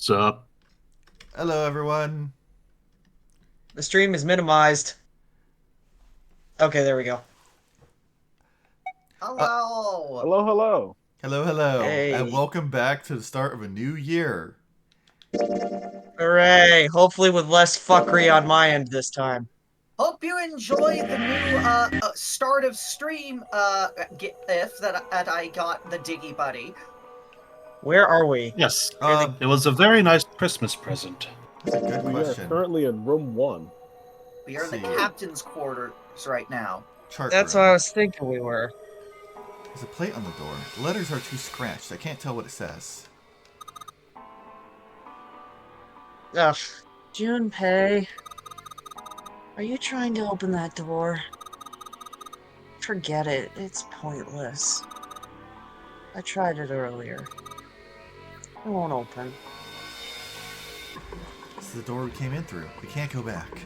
Sup? Hello, everyone. The stream is minimized. Okay, there we go. Uh, Hello. Hello, hello. hello, and Hey. welcome back to the start of a new year. Hooray. Hopefully with less fuckery on my end this time. Hope you enjoy the new start of stream gif that I got the Diggy Buddy. Where are we? Yes, Um, it was a very nice Christmas present. that's a good We question. are currently in room 1. We are in the Let's see. captain's quarters right now. Chart That's room. what I was thinking we were. There's a plate on the door. The letters are too scratched. I can't tell what it says. Ugh. Junpei, are you trying to open that door? Forget it. It's pointless. I tried it earlier. It won't open. This is the door we came in through. We can't go back.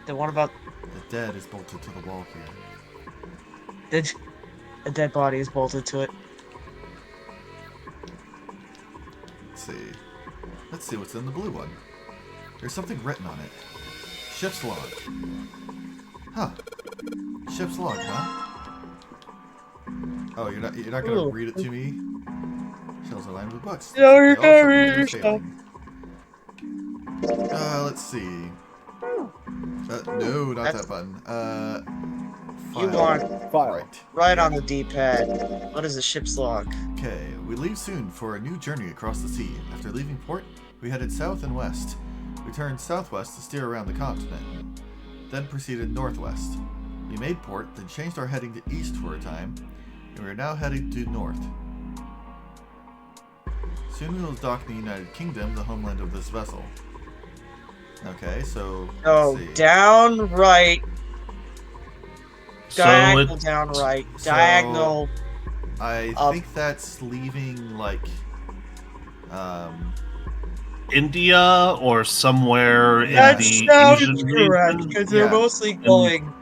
Then what about The dead is bolted to the wall here. a dead body is bolted to it? Let's see. Let's see what's in the blue one. There's something written on it. Ship's log. Huh. Ship's log, huh? Oh, you're not gonna Ooh. read it to me? Shells are lined with books. No, you're They all not have reading something to do with sailing. Let's see. No, not that button. You File. want File. right on the D-pad. What is the ship's log? Okay, we leave soon for a new journey across the sea. After leaving port, we headed south and west. We turned southwest to steer around the continent, then proceeded northwest. We made port, then changed our heading to east for a time, and we are now heading due north. Soon we will dock in the United Kingdom, the homeland of this vessel. Okay, so Oh, let's see. down right. So Diagonal it, down right. So- Diagonal. I Up. think that's leaving like India or somewhere in That the sounds Asian correct, region, because they're Yeah. mostly going.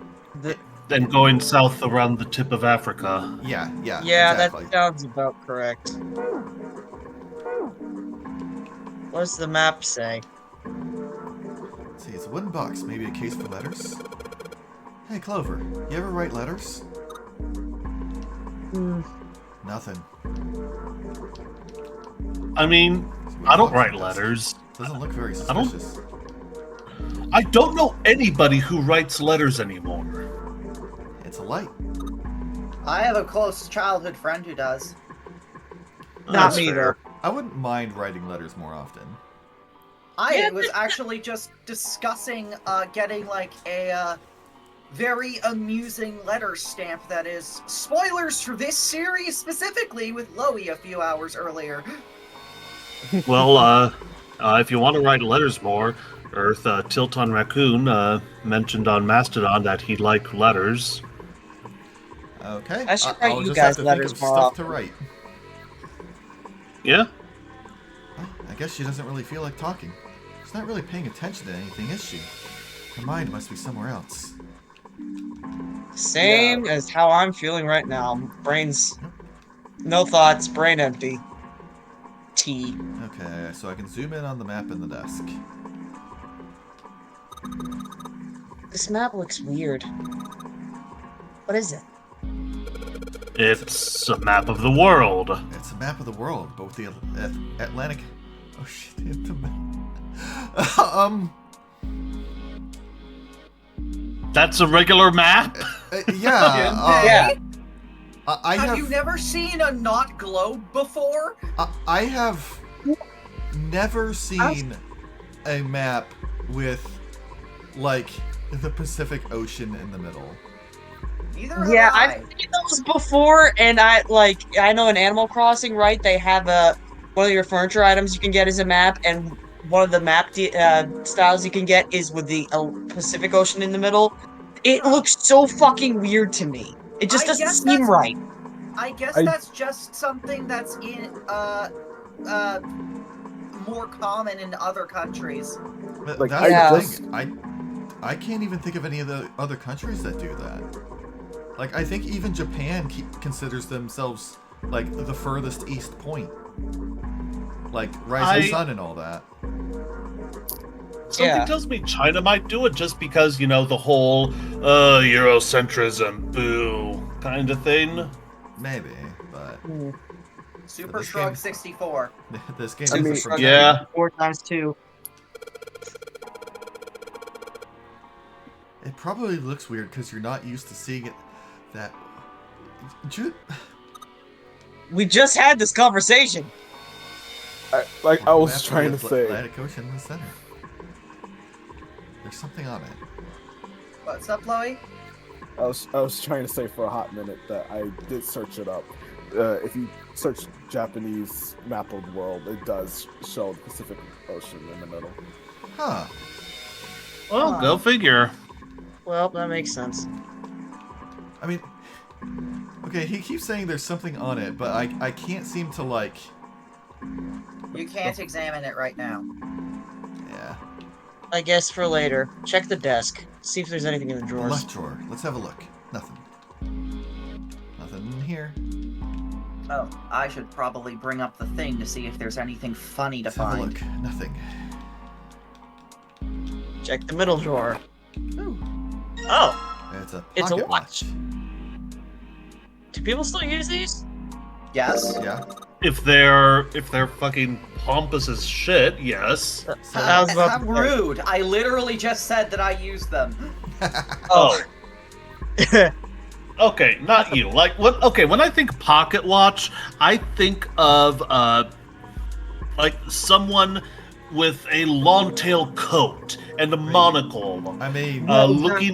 then going south around the tip of Africa. yeah, Yeah, exactly. that sounds about correct. What does the map say? Let's see, it's a wooden box, maybe a case for letters. Hey Clover, you ever write letters? Hmm. Nothing. I mean, It's a wooden I don't box write on the desk. letters. Doesn't look very I don't- suspicious. I don't know anybody who writes letters anymore. It's a light. I have a close childhood friend who does. Not That's me fair. either. I wouldn't mind writing letters more often. I Yeah, was actually just discussing getting like a very amusing letter stamp that is spoilers for this series specifically with Loey a few hours earlier. Well, if you want to write letters more, Earth Tilt on Raccoon mentioned on Mastodon that he'd like letters. Okay, I should write I'll you just guys have to letters think of more stuff to often. write. Yeah? Well, I guess she doesn't really feel like talking. She's not really paying attention to anything, is she? Her mind must be somewhere else. Same as how I'm feeling right now. Brain's no thoughts, brain empty. T. Okay, so I can zoom in on the map in the desk. This map looks weird. What is it? It's a map of the world. It's a map of the world, but with the Atlantic. Oh shit! The map. That's a regular map? Yeah. Yeah. I Have you never seen a not globe before? I have never seen a map with like the Pacific Ocean in the middle. Neither have Yeah, I. I've seen those before, and I know in Animal Crossing, right? They have one of your furniture items you can get is a map, and one of the map styles you can get is with the Pacific Ocean in the middle. It looks so fucking weird to me. It just I doesn't guess seem that's- right. I guess I- that's just something that's in more common in other countries. But Like, that's I the just- thing. I can't even think of any of the other countries that do that. Like I think even Japan considers themselves like the furthest east point. Like Rising Sun and all that. Something tells me China might do it just because, the whole Eurocentrism, boo, kind of thing. Maybe, but... Super Shrug 64. This game Super is Shrug yeah. 4 times 2. It probably looks weird because you're not used to seeing it that... We just had this conversation. I was trying to say. Atlantic Ocean in the center. There's something on it. What's up, Chloe? I was trying to say for a hot minute that I did search it up. If you search Japanese map of the world, it does show the Pacific Ocean in the middle. Huh. Well, go figure. Well, that makes sense. I mean, okay, he keeps saying there's something on it, but I can't seem to, like... You can't examine it right now. Yeah. I guess for later. Check the desk. See if there's anything in the The drawers. left drawer. Let's have a look. Nothing. Nothing in here. Oh, I should probably bring up the thing to see if there's anything funny to Let's have a find. look. Nothing. Check the middle drawer. Ooh. Oh, It's a it's a pocket watch. Do people still use these? Yes? Yeah. If they're fucking pompous as shit, yes. I was about How to say. rude! I literally just said that I used them. Oh. Okay, not you. Like what? Okay, when I think pocket watch, I think of like someone with a long tail coat and a monocle, I mean, looking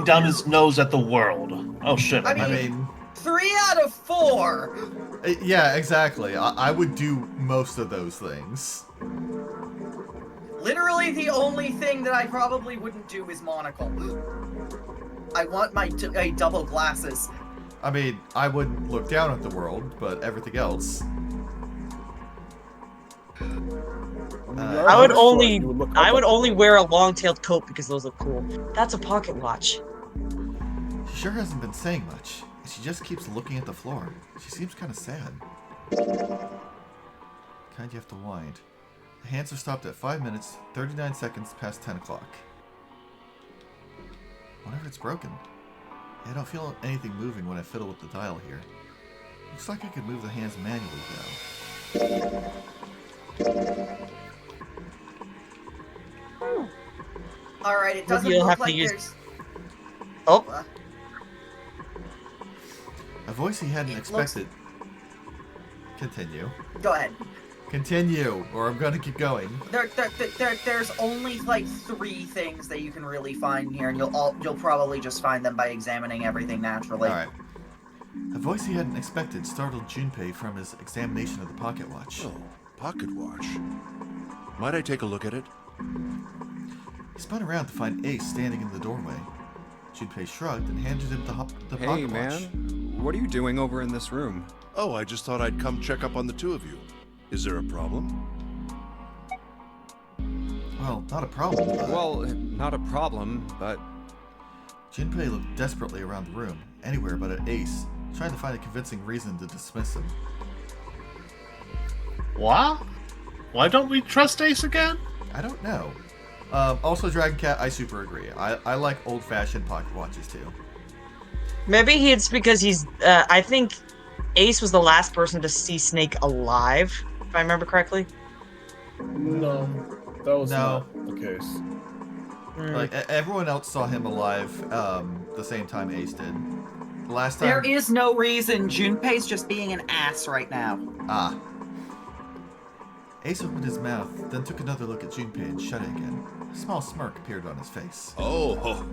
down his nose at the world. Oh shit! I I mean, 3 out of 4! yeah, exactly. I would do most of those things. Literally the only thing that I probably wouldn't do is monocle. I want my double glasses. I mean, I wouldn't look down at the world, but everything else. I would only wear a long-tailed coat because those look cool. That's a pocket watch. She sure hasn't been saying much. She just keeps looking at the floor. She seems kind of sad. Kind you have to wind. The hands are stopped at 5 minutes, 39 seconds past 10 o'clock. Wonder if it's broken. I don't feel anything moving when I fiddle with the dial here. Looks like I could move the hands manually, though. Alright, it doesn't you'll look have to like use- there's... Oh, A voice he hadn't It looks- expected. Continue. Go ahead. Continue, or I'm gonna keep going. There's only like 3 things that you can really find here, and you'll probably just find them by examining everything naturally. Alright. A voice he hadn't expected startled Junpei from his examination of the pocket watch. Oh, pocket watch. Might I take a look at it? He spun around to find Ace standing in the doorway. Junpei shrugged and handed him the Hey, pocket man. watch. What are you doing over in this room? Oh, I just thought I'd come check up on the two of you. Is there a problem? Well, not a problem, but... Well, not a problem, but... Junpei looked desperately around the room, anywhere but at Ace, trying to find a convincing reason to dismiss him. What? Why don't we trust Ace again? I don't know. Also, Dragon Cat, I super agree. I like old-fashioned pocket watches, too. maybe it's because he's. I think Ace was the last person to see Snake alive, if I remember correctly. No, that was No. not the case. Like, everyone else saw him alive the same time Ace did. Last time... There is no reason. Junpei's just being an ass right now. Ah. Ace opened his mouth, then took another look at Junpei and shut it again. A small smirk appeared on his face. Oh,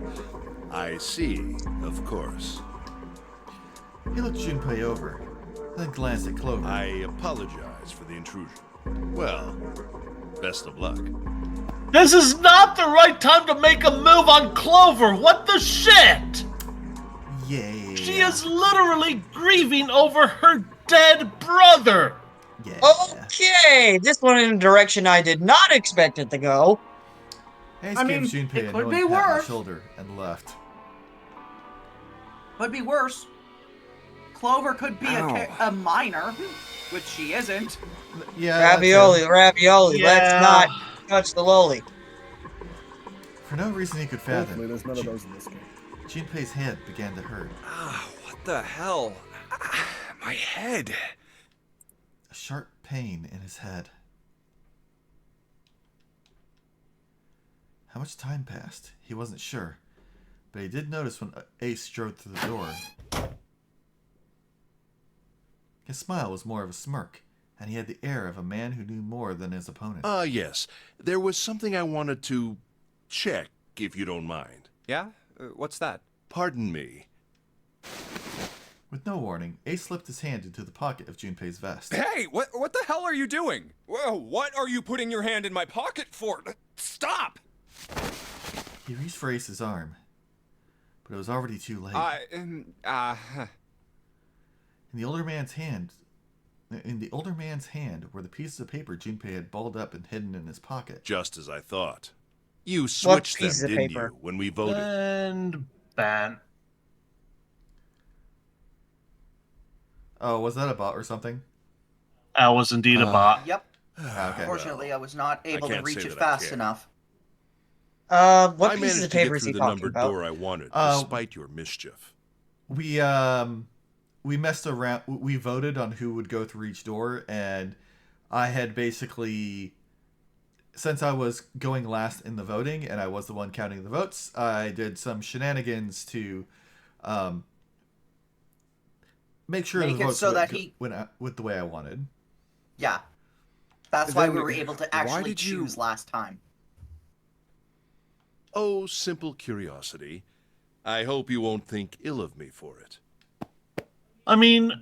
I see. Of course. He looked Junpei over, then glanced at Clover. I apologize for the intrusion. Well, best of luck. This is not the right time to make a move on Clover. What the shit? Yeah. She is literally grieving over her dead brother. Yeah. Okay, this went in a direction I did not expect it to go. Ace I gave mean, Junpei it a could knowing be pat on the worse. shoulder and left. Could be worse. Clover could be Ow. a minor. Which she isn't. Yeah. that too. Ravioli. Let's Yeah. not touch the loli. For no reason he could Thankfully, fathom, there's none of those in this game. Junpei's head began to hurt. Ah, what the hell? Ah, my head. A sharp pain in his head. How much time passed? He wasn't sure, but he did notice when Ace strode through the door. His smile was more of a smirk, and he had the air of a man who knew more than his opponent. Yes. There was something I wanted to check, if you don't mind. Yeah? What's that? Pardon me. With no warning, Ace slipped his hand into the pocket of Junpei's vest. Hey, what the hell are you doing? Whoa, what are you putting your hand in my pocket for? Stop! He reached for Ace's arm, but it was already too late. In the older man's hand were the pieces of paper Junpei had balled up and hidden in his pocket. Just as I thought. You switched them, pieces of didn't paper? you, when we voted? And ban. Oh, was that a bot or something? I was indeed a bot. Yep. Okay. Unfortunately, I was not able to can't reach say it that I fast care. enough. What I pieces managed of to paper get is he through the talking numbered about? door I wanted, Oh. despite your mischief. We messed around. We voted on who would go through each door, and I had basically, since I was going last in the voting and I was the one counting the votes, I did some shenanigans to make sure Make the it votes so that went out with the way I wanted. Yeah. That's why we Then were able to why actually did you- choose last time. Oh, simple curiosity. I hope you won't think ill of me for it. I mean,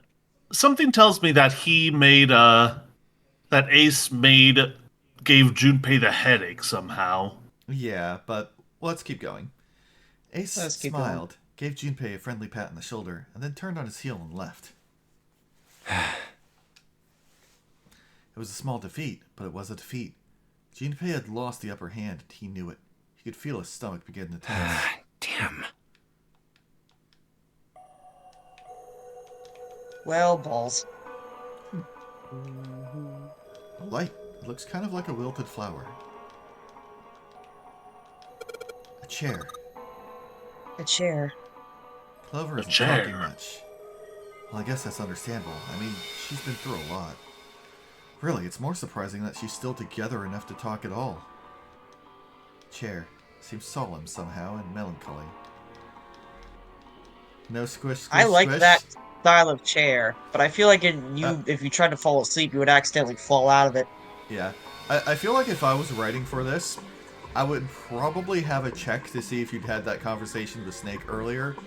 something tells me that he made that Ace gave Junpei the headache somehow. Yeah, but let's keep going. Ace Let's keep smiled, gave Junpei a friendly pat on the shoulder, and then turned on his heel and left. It was a small defeat, but it was a defeat. Junpei had lost the upper hand, and he knew it. He could feel his stomach begin to tense. Damn. Well, balls. A light. It looks kind of like a wilted flower. A chair. A chair. Clover isn't chair. talking much. Well, I guess that's understandable. I mean, she's been through a lot. Really, it's more surprising that she's still together enough to talk at all. Chair. Seems solemn somehow and melancholy. No squish, squish, I like squish. that style of chair, but I feel like if you tried to fall asleep, you would accidentally fall out of it. Yeah. I feel like if I was writing for this, I would probably have a check to see if you'd had that conversation with Snake earlier.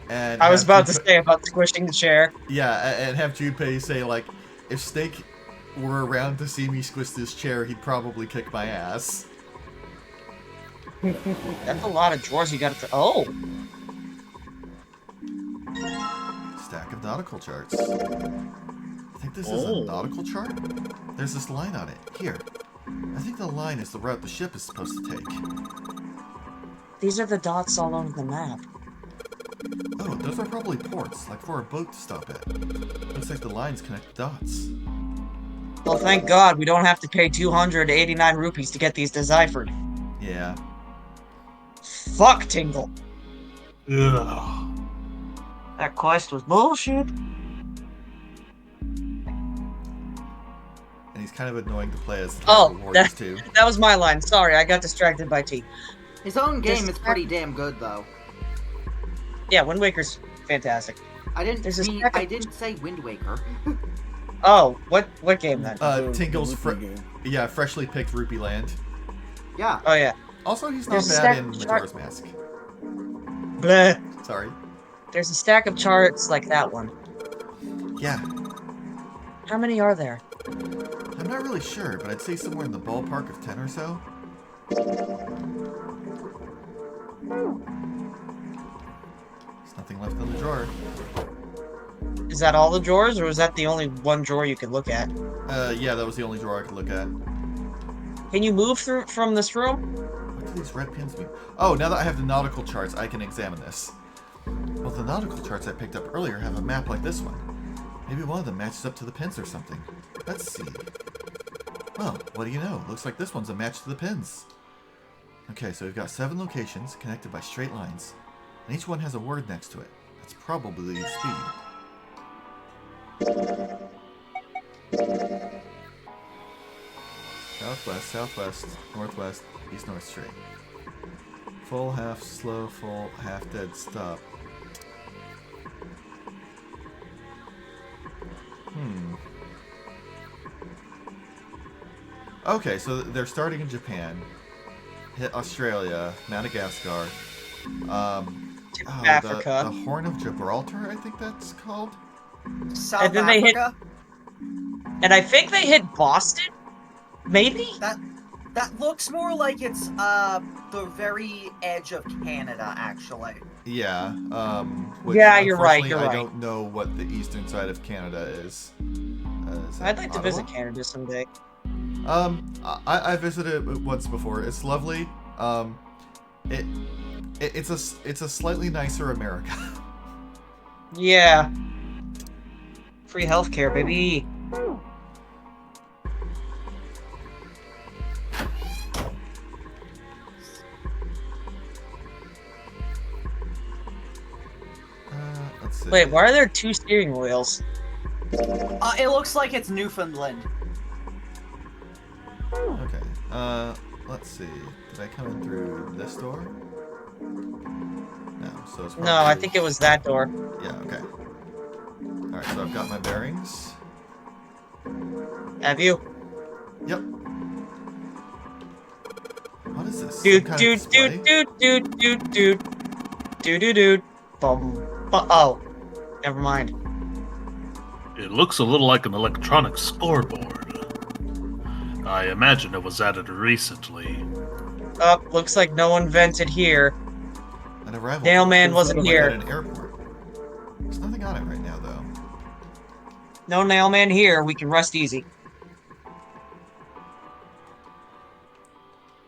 And I was have about to Junpei- say about squishing the chair. Yeah, and have Junpei say, like, if Snake were around to see me squish this chair, he'd probably kick my ass. That's a lot of drawers you got to. Oh, Stack of nautical charts. I think this is a nautical chart? There's this line on it. Here. I think the line is the route the ship is supposed to take. these are the dots all over the map. Oh, those are probably ports, like for a boat to stop at. Looks like the lines connect the dots. Well, thank God we don't have to pay 289 rupees to get these deciphered. Yeah. Fuck Tingle. Ugh. That quest was bullshit. And he's kind of annoying to play as the Oh, Tribal Warriors, that- too. That was my line. Sorry, I got distracted by T. His own game This- is pretty damn good, though. Yeah, Wind Waker's fantastic. I didn't There's a mean, second- I didn't say Wind Waker. Oh, what game then? Tingle's the Rupee game. freshly picked Rupee Land. Yeah. Oh yeah. Also, he's not There's a bad stack in of Majora's Mask. Bleh. Sorry. There's a stack of charts like that one. Yeah. How many are there? I'm not really sure, but I'd say somewhere in the ballpark of 10 or so. There's nothing left in the drawer. Is that all the drawers, or is that the only one drawer you could look at? Yeah, that was the only drawer I could look at. Can you move through from this room? What do these red pins mean? Oh, now that I have the nautical charts, I can examine this. Well, the nautical charts I picked up earlier have a map like this one. Maybe one of them matches up to the pins or something. Let's see. Well, what do you know? Looks like this one's a match to the pins. Okay, so we've got 7 locations connected by straight lines, and each one has a word next to it. That's probably speed. Southwest, southwest, northwest, east, north, straight. Full, half, slow, full, half, dead, stop. Okay, so they're starting in Japan. Hit Australia, Madagascar. Africa. The Horn of Gibraltar, I think that's called. South And then they hit- Africa. And I think they hit Boston? Maybe? That looks more like it's the very edge of Canada, actually. Yeah. Which, Yeah, you're right, unfortunately, you're I right. don't know what the eastern side of Canada is. Is that I'd like to Ottawa? visit Canada someday. I visited it once before. It's lovely. It's a slightly nicer America. Yeah. Free healthcare, baby. Let's see. Wait, why are there 2 steering wheels? It looks like it's Newfoundland. Okay. Let's see. Did I come in through this door? No. So it's probably... No, I think it was that door. Yeah. Okay. All right. So I've got my bearings. Have you? Yep. What is this? Dude, Some kind of dude, display? dude. Oh, never mind. It looks a little like an electronic scoreboard. I imagine it was added recently. Oh, looks like no one vented here. An arrival. Nailman Seems wasn't like here. At an airport. There's nothing on it right now, though. No nailman here. We can rest easy.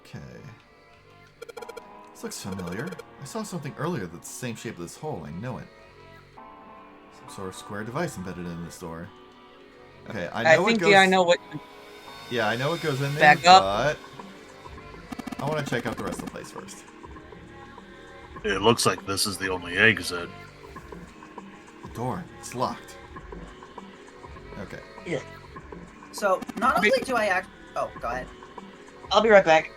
Okay. This looks familiar. I saw something earlier that's the same shape as this hole. I know it. Some sort of square device embedded in this door. Okay, I know it goes... I know what. Yeah, I know it goes in there, Back up. but... I want to check out the rest of the place first. It looks like this is the only exit. The door. It's locked. Okay. Yeah. So, not only do I act... Oh, go ahead. I'll be right back.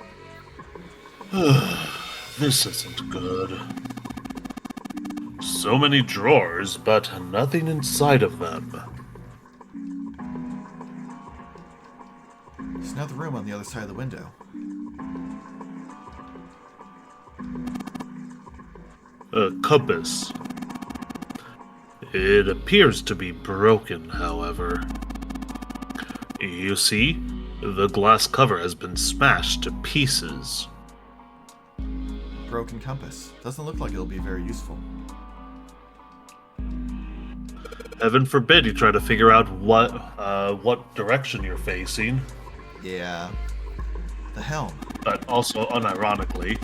This isn't good. So many drawers, but nothing inside of them. There's another room on the other side of the window. A compass. It appears to be broken, however. You see, the glass cover has been smashed to pieces. Broken compass. Doesn't look like it'll be very useful. Heaven forbid you try to figure out what direction you're facing. Yeah. The helm. But also, unironically,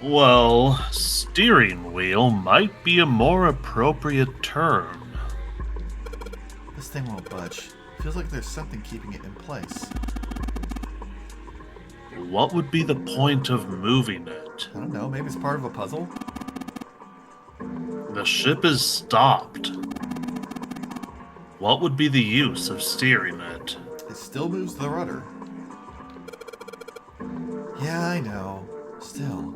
well, steering wheel might be a more appropriate term. This thing won't budge. Feels like there's something keeping it in place. What would be the point of moving it? I don't know, maybe it's part of a puzzle? The ship is stopped. What would be the use of steering it? It still moves the rudder. Yeah, I know. Still.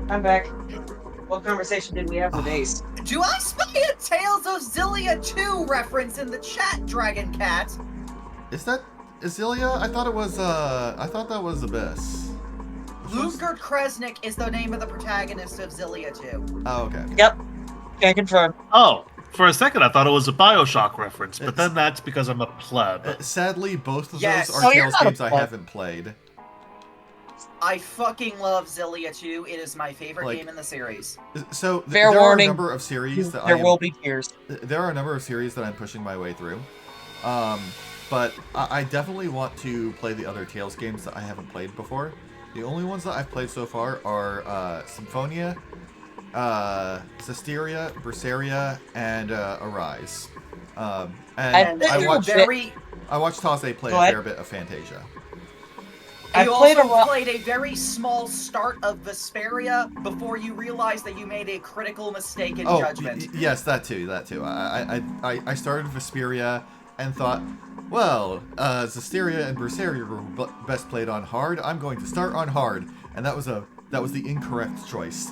I'm back. What conversation did we have with Ace? Do I spy a Tales of Zillia 2 reference in the chat, Dragon Cat? Is that Isilia? I thought it was, I thought that was Abyss. Lutgard Kresnik is the name of the protagonist of Zillia 2. Oh, okay. Yep. Can confirm. Oh, for a second I thought it was a Bioshock reference, but then that's because I'm a pleb. Sadly, both of Yes. those Oh, are you're Tales not a games I pleb. haven't played. I fucking love Zillia 2. It is my favorite Like- game in the series. So Fair there warning. are a number of series that There will be tears. There are a number of series that I'm pushing my way through. But I definitely want to play the other Tales games that I haven't played before. The only ones that I've played so far are Symphonia Zestiria, Berseria, and Arise. And And I I think watched you're Tase play Go a ahead. fair bit of Fantasia. I You played also a lot. played a very small start of Vesperia before you realized that you made a critical mistake in judgment. Yes, that too. I started Vesperia and thought, well, Zestiria and Berseria were best played on hard. I'm going to start on hard, and that was the incorrect choice.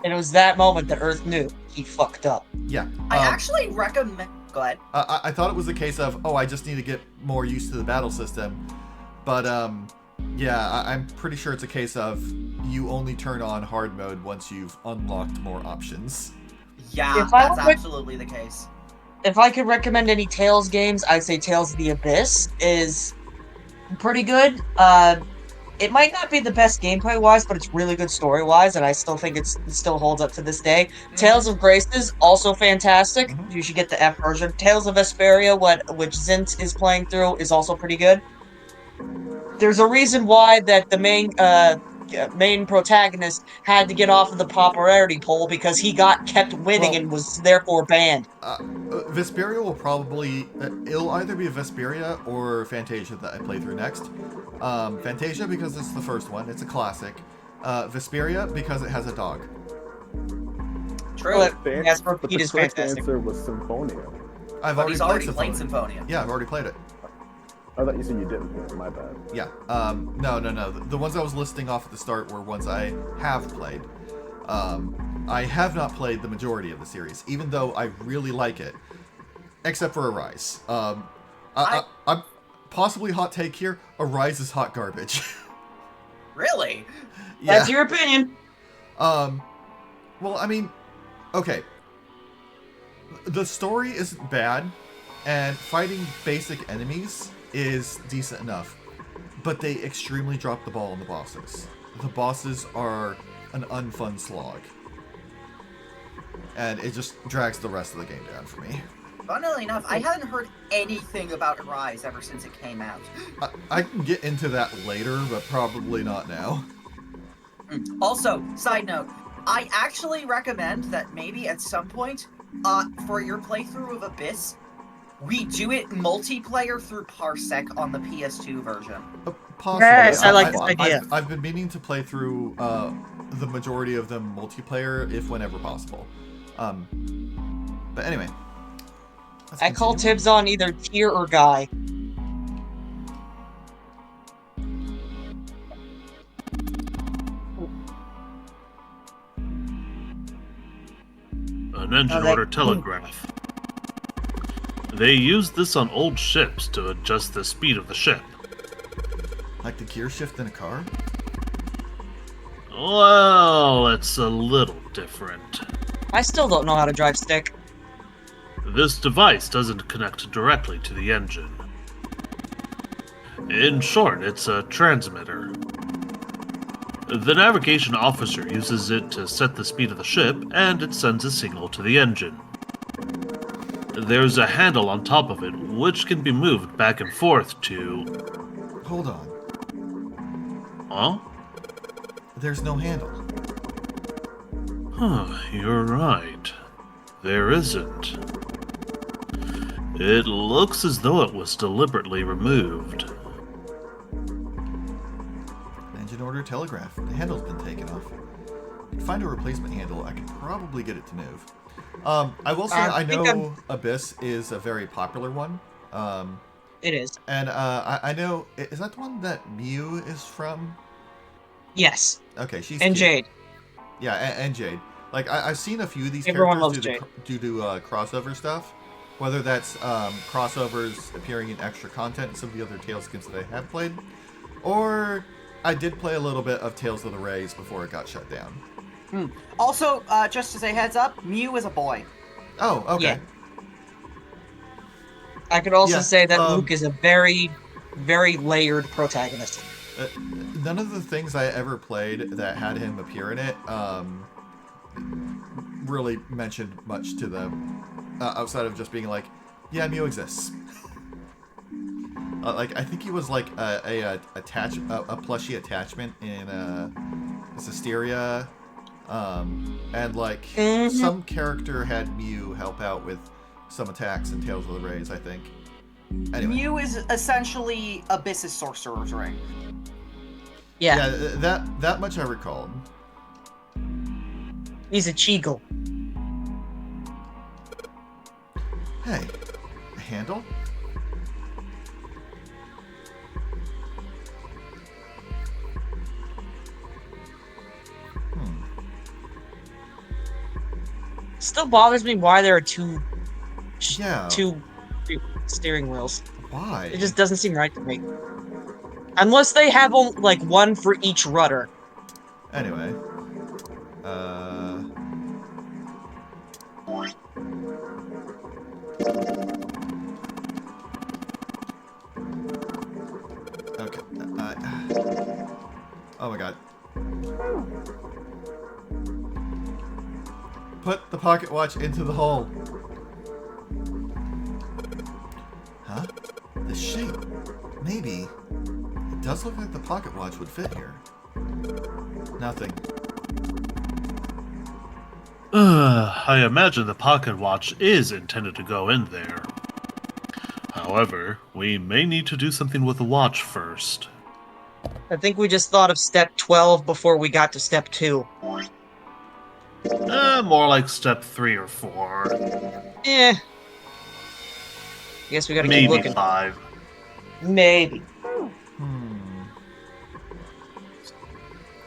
And it was that moment that Earth knew he fucked up. Yeah. I actually recommend. Go ahead. I thought it was a case of, oh, I just need to get more used to the battle system. But, yeah, I'm pretty sure it's a case of you only turn on hard mode once you've unlocked more options. Yeah, If I that's would- absolutely the case. If I could recommend any Tales games, I'd say Tales of the Abyss is pretty good. It might not be the best gameplay wise, but it's really good story wise, and I still think it still holds up to this day. Tales of Graces, also fantastic. Mhm. You should get the F version. Tales of Vesperia, which Zint is playing through, is also pretty good. There's a reason why that the main protagonist had to get off of the popularity poll because he kept winning Well- and was therefore banned. Vesperia will probably... it'll either be a Vesperia or Fantasia that I play through next. Fantasia because it's the first one. It's a classic. Vesperia because it has a dog. True. But The yes, but Repeat the is correct fantastic. answer was Symphonia. I've But he's already Symphonia. played Symphonia. Yeah, I've already played it. I thought you said you didn't. My bad. Yeah. No. The ones I was listing off at the start were ones I have played. I have not played the majority of the series, even though I really like it. Except for Arise. I'm possibly hot take here. Arise is hot garbage. Really? Yeah. That's your opinion. Well, I mean, okay. The story isn't bad, and fighting basic enemies is decent enough, but they extremely drop the ball on the bosses. The bosses are an unfun slog, and it just drags the rest of the game down for me. Funnily enough, I hadn't heard anything about Arise ever since it came out. I can get into that later, but probably not now. Also, side note, I actually recommend that maybe at some point, for your playthrough of Abyss, we do it multiplayer through Parsec on the PS2 version. Possibly. Yes, I like this idea. I've been meaning to play through the majority of them multiplayer, if whenever possible. But anyway. let's I call continue. Tibbs on either Tier or Guy. An engine they- order telegraph. They used this on old ships to adjust the speed of the ship. Like the gear shift in a car? Well, it's a little different. I still don't know how to drive stick. This device doesn't connect directly to the engine. In short, it's a transmitter. The navigation officer uses it to set the speed of the ship, and it sends a signal to the engine. There's a handle on top of it, which can be moved back and forth to... Hold on. Huh? There's no handle. Huh, you're right. There isn't. It looks as though it was deliberately removed. Engine order telegraph. The handle's been taken off. I could find a replacement handle. I could probably get it to move. I will say I think know Abyss is a very popular one. It is. And I know... Is that the one that Mew is from? Yes. Okay, she's And cute. Jade. Yeah, and Jade. Like, I've seen a few of these Everyone characters loves due to crossover stuff. Whether that's crossovers appearing in extra content in some of the other Tales games that I have played, or I did play a little bit of Tales of the Rays before it got shut down. Also, just as a heads up, Mew is a boy. Oh, okay. Yeah. I could also Yeah, say that Luke is a very, very layered protagonist. None of the things I ever played that had him appear in it really mentioned much to them, outside of just being like, yeah, Mew exists. Like, I think he was like a plushie attachment in Zestiria And like Mhm. some character had Mew help out with some attacks in Tales of the Rays, I think. Anyway. Mew is essentially Abyss's Sorcerer's Ring. Yeah, That much I recalled. he's a Cheagle. Hey, a handle? Still bothers me why there are two Yeah. two steering wheels. Why? It just doesn't seem right to me. Unless they have like one for each rudder. Anyway. Okay. Oh my god. Put the pocket watch into the hole. Huh? The shape. Maybe. It does look like the pocket watch would fit here. Nothing. I imagine the pocket watch is intended to go in there. However, we may need to do something with the watch first. I think we just thought of step 12 before we got to step 2. More like step 3 or 4. Eh. Guess we gotta keep Maybe looking. 5. Maybe.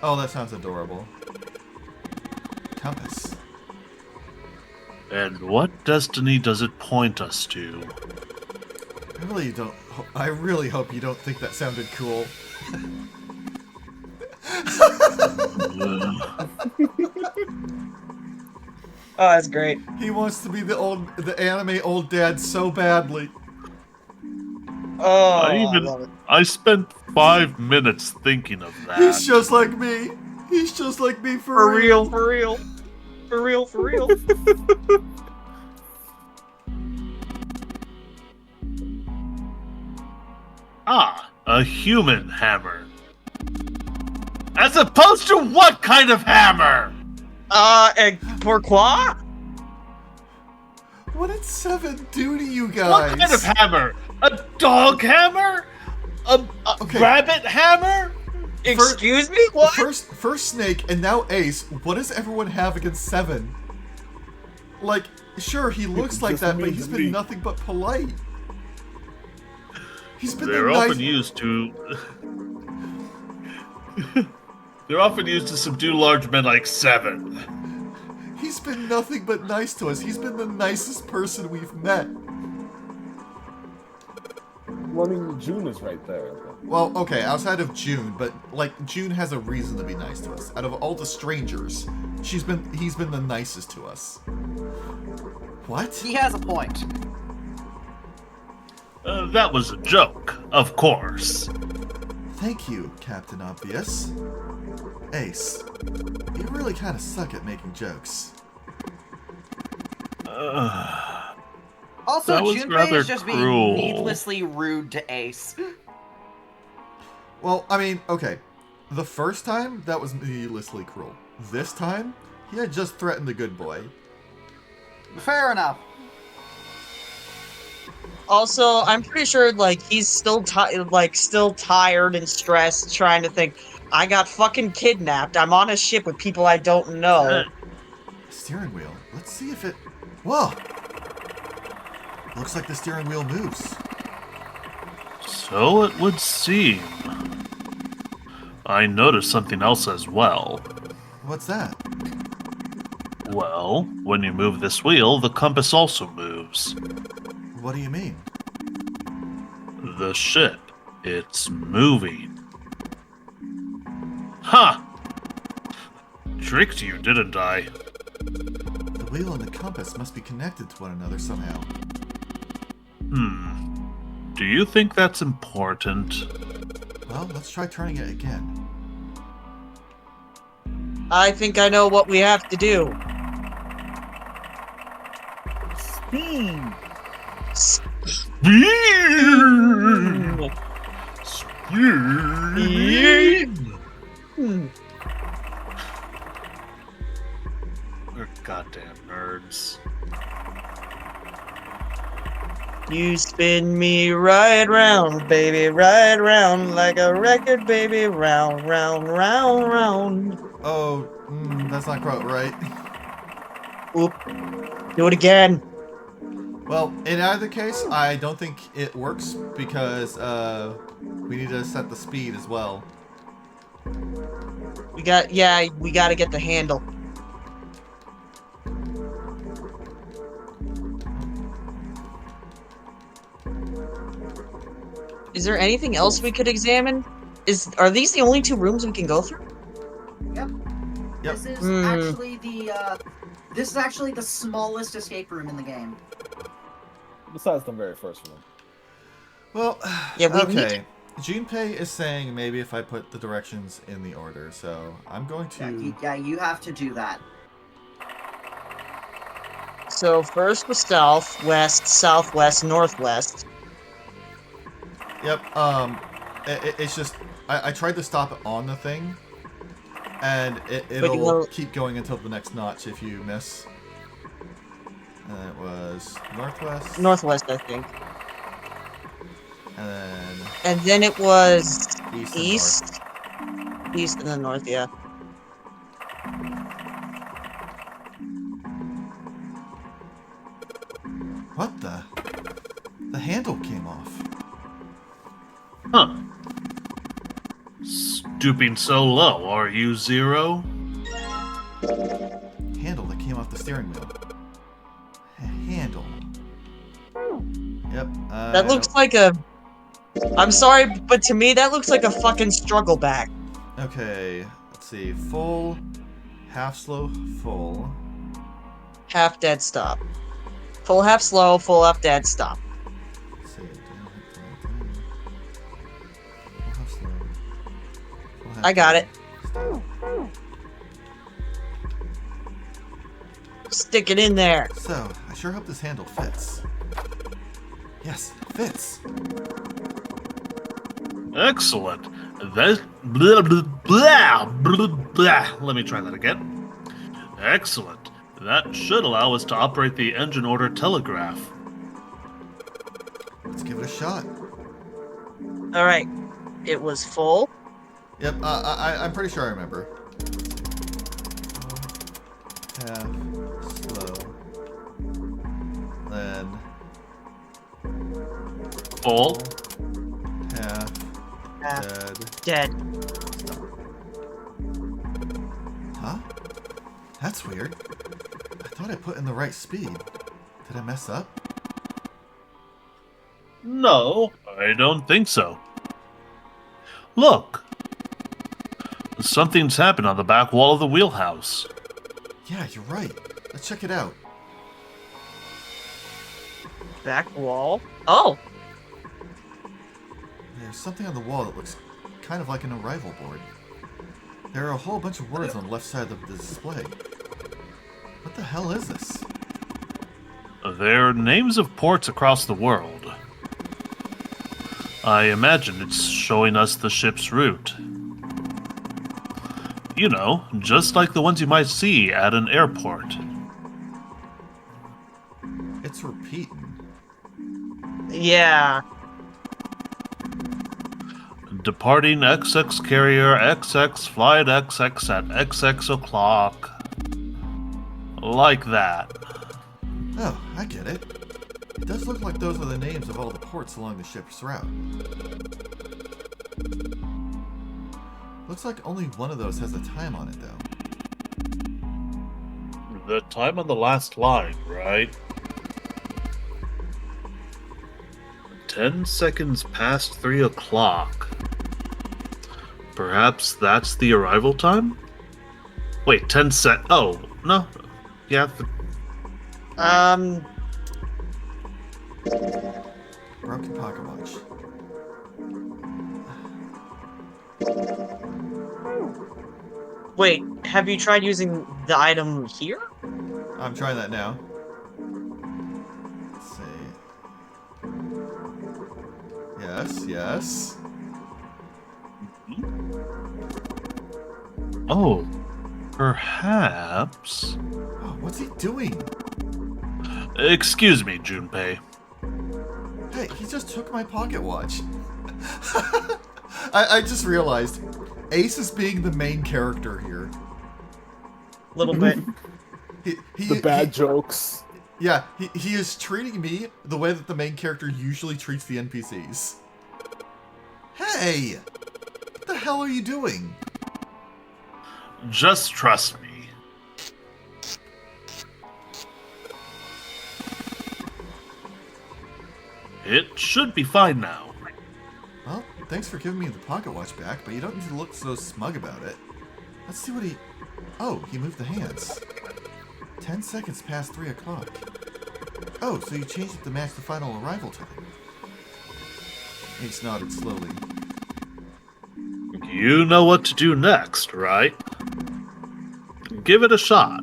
Oh, that sounds adorable. Compass. And what destiny does it point us to? I really hope you don't think that sounded cool. Oh, that's great. He wants to be the anime old dad so badly. Oh, I love it. I spent 5 minutes thinking of that. He's just like me. He's just like me For real, for real. For real, for real. Ah, a human hammer. As opposed to what kind of hammer? And pourquoi? What did 7 do to you guys? What kind of hammer? A dog hammer? A Okay. rabbit hammer? Excuse me? What? First Snake and now Ace. What does everyone have against 7? Like, sure, he looks like just that, but mean he's to been me. nothing but polite. He's been They're the nice. often used to. They're often used to subdue large men like 7. He's been nothing but nice to us. He's been the nicest person we've met. Well, I mean, June is right there. Well, okay, outside of June, but like June has a reason to be nice to us. Out of all the strangers, he's been the nicest to us. What? He has a point. That was a joke, of course. Thank you, Captain Obvious. Ace, you really kind of suck at making jokes. Also, That was Junpei rather is just cruel. being needlessly rude to Ace. Well, I mean, okay. The first time, that was needlessly cruel. This time, he had just threatened the good boy. Fair enough. Also, I'm pretty sure like he's still tired and stressed, trying to think. I got fucking kidnapped. I'm on a ship with people I don't know. Steering wheel. Let's see if it... Whoa! Looks like the steering wheel moves. So it would seem. I noticed something else as well. What's that? Well, when you move this wheel, the compass also moves. What do you mean? The ship. It's moving. Ha! Tricked you, didn't I? The wheel and the compass must be connected to one another somehow. Do you think that's important? Well, let's try turning it again. I think I know what we have to do. Speed! Nerds. You spin me right round, baby, right round like a record, baby, round, round, round, round. Oh, that's not quite right. Oop. Do it again. Well, in either case, I don't think it works because we need to set the speed as well. We gotta get the handle. Is there anything else we could examine? Are these the only 2 rooms we can go through? Yep. Yep. This is actually the smallest escape room in the game. Besides the very first one. Well, Yeah, we okay. Junpei is saying maybe if I put the directions in the order, so I'm going to... Yeah, you have to do that. So first was south, west, southwest, northwest. Yep, it's just... I tried to stop it on the thing, and it'll keep going until the next notch if you miss. And it was northwest. Northwest, I think. And then it was east. east. East and then north, yeah. What the? The handle came off. Huh. Stooping so low, are you Zero? Handle that came off the steering wheel. Handle. Yep. That looks like a... I'm sorry, but to me that looks like a fucking struggle bag. Okay, let's see. Full, half slow, full. Half dead stop. Full half slow, full up dead stop. Let's see. Full half slow. Full half I got it. stop. Stick it in there. So, I sure hope this handle fits. Yes, it fits. Excellent. That blah, blah, blah, blah, blah. Let me try that again. Excellent. That should allow us to operate the engine order telegraph. Let's give it a shot. All right. It was full. Yep, I'm pretty sure I remember. Half, slow. Then... Full. Half, Half dead. dead. Stop. Huh? That's weird. I thought I put in the right speed. Did I mess up? No, I don't think so. Look. Something's happened on the back wall of the wheelhouse. Yeah, you're right. Let's check it out. Back wall. Oh. There's something on the wall that looks kind of like an arrival board. There are a whole bunch of words on the left side of the display. What the hell is this? They're names of ports across the world. I imagine it's showing us the ship's route. You know, just like the ones you might see at an airport. It's repeating. Yeah. Departing XX carrier XX flight XX at XX o'clock. Like that. Oh, I get it. It does look like those are the names of all the ports along the ship's route. Looks like only one of those has a time on it, though. The time on the last line, right? 10 seconds past 3 o'clock. Perhaps that's the arrival time? Wait, 10 sec. Oh, no. Yeah. Broken pocket watch. Wait, have you tried using the item here? I'm trying that now. Let's see. Yes, yes. Oh, perhaps. Oh, What's he doing? Excuse me, Junpei. Hey, he just took my pocket watch. I just realized Ace is being the main character here. A little bit. The bad jokes. Yeah, he is treating me the way that the main character usually treats the NPCs. Hey! What the hell are you doing? Just trust me. It should be fine now. Well, thanks for giving me the pocket watch back, but you don't need to look so smug about it. Let's see what he... Oh, he moved the hands. 10 seconds past 3 o'clock. Oh, so you changed it to match the final arrival time. Ace nodded slowly. You know what to do next, right? Give it a shot.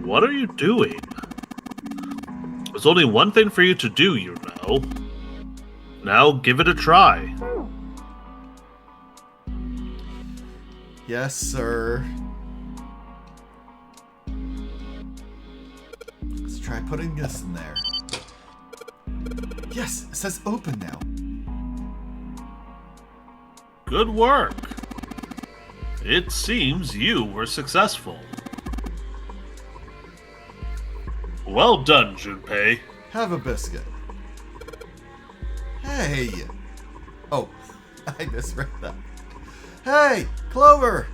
What are you doing? There's only one thing for you to do, you know. Now give it a try. Yes, sir. Let's try putting this in there. Yes, it says open now. Good work. It seems you were successful. Well done, Junpei. Have a biscuit. Hey! Oh, I misread that. Hey, Clover!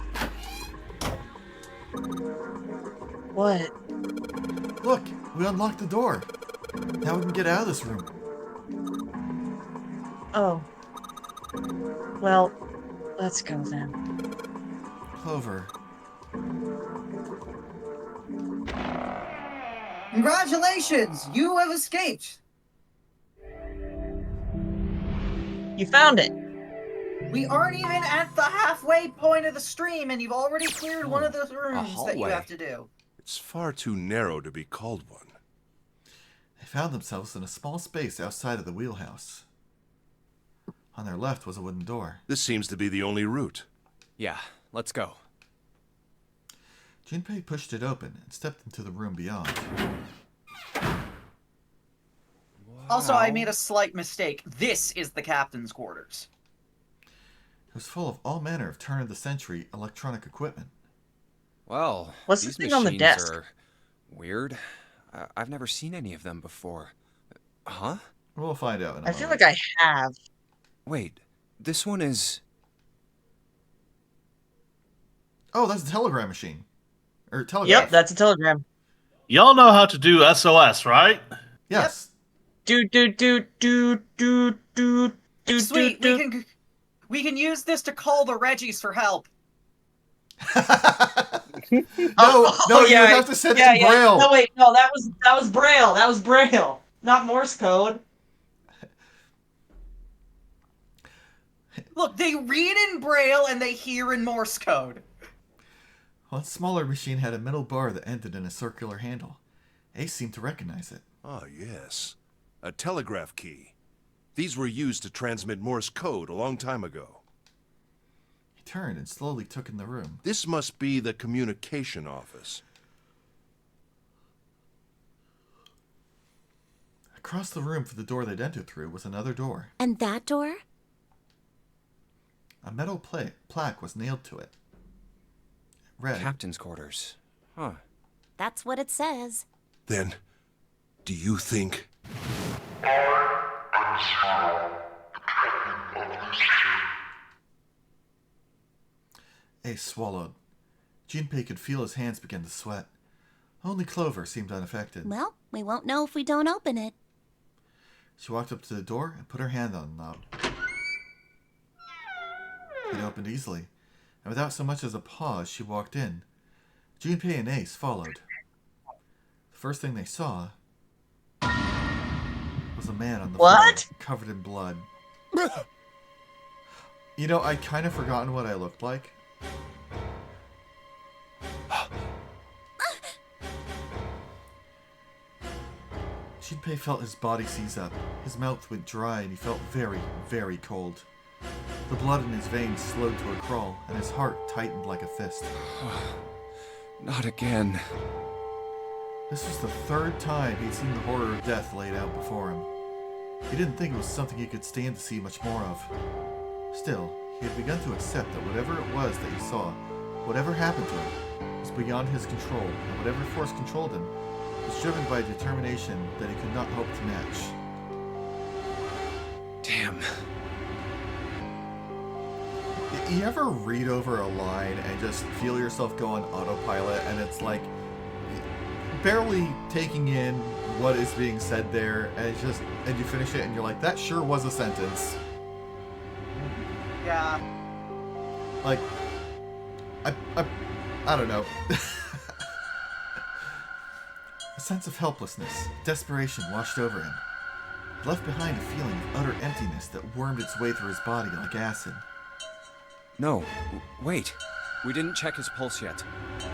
What? Look, we unlocked the door. Now we can get out of this room. Oh. Well, let's go then. Clover. Congratulations! You have escaped! You found it! We aren't even at the halfway point of the stream, and you've already cleared one of those rooms that you hallway. have to do. It's far too narrow to be called one. They found themselves in a small space outside of the wheelhouse. On their left was a wooden door. This seems to be the only route. Yeah, let's go. Junpei pushed it open and stepped into the room beyond. Also, I made a slight mistake. This is the captain's quarters. It was full of all manner of turn-of-the-century electronic equipment. Well, What's the these thing on the machines desk? are weird. I've never seen any of them before. Huh? We'll find out in a I feel moment. like I have. Wait, this one is... Oh, that's a telegram machine. Or telegraph. Yep, that's a telegram. Y'all know how to do SOS, right? Yes. Do. Sweet, we can use this to call the Reggies for help. No, Oh, you yeah, have to send it in Braille. No, wait, no, that was Braille. That was Braille, not Morse code. Look, they read in Braille and they hear in Morse code. One smaller machine had a metal bar that ended in a circular handle. Ace seemed to recognize it. Ah, yes. A telegraph key. These were used to transmit Morse code a long time ago. He turned and slowly took in the room. This must be the communication office. Across the room from the door they'd entered through was another door. And that door? A metal plaque was nailed to it. It read, Captain's quarters. Huh. That's what it says. Then, do you think... Ace swallowed. Junpei could feel his hands begin to sweat. Only Clover seemed unaffected. Well, we won't know if we don't open it. She walked up to the door and put her hand on the knob. It opened easily, and without so much as a pause, she walked in. Junpei and Ace followed. The first thing they saw was a man on the floor, covered in blood. You know, I'd kind of forgotten what I looked like. Junpei felt his body seize up. His mouth went dry and he felt very, very cold. The blood in his veins slowed to a crawl, and his heart tightened like a fist. Not again. This was the third time he'd seen the horror of death laid out before him. He didn't think it was something he could stand to see much more of. Still, he had begun to accept that whatever it was that he saw, whatever happened to him, was beyond his control, and whatever force controlled him was driven by a determination that he could not hope to match. Damn. You ever read over a line and just feel yourself go on autopilot, and it's like barely taking in what is being said there, and you finish it and you're like, that sure was a sentence. Yeah. Like, I don't know. A sense of helplessness, desperation washed over him. He left behind a feeling of utter emptiness that wormed its way through his body like acid. No, wait. We didn't check his pulse yet.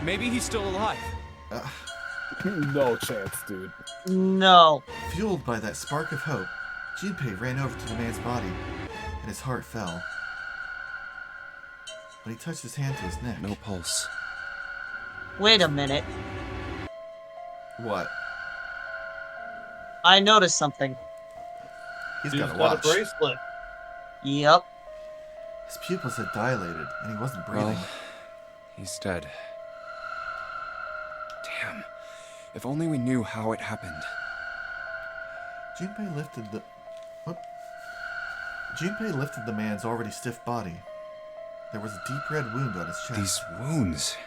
Maybe he's still alive. No chance, dude. No. Fueled by that spark of hope, Junpei ran over to the man's body, and his heart fell. When he touched his hand to his neck... No pulse. Wait a minute. What? I noticed something. He's He's got a got watch. a bracelet. Yep. His pupils had dilated, and he wasn't breathing. Well, he's dead. Damn. If only we knew how it happened. Junpei lifted the man's already stiff body. There was a deep red wound on his chest. These wounds.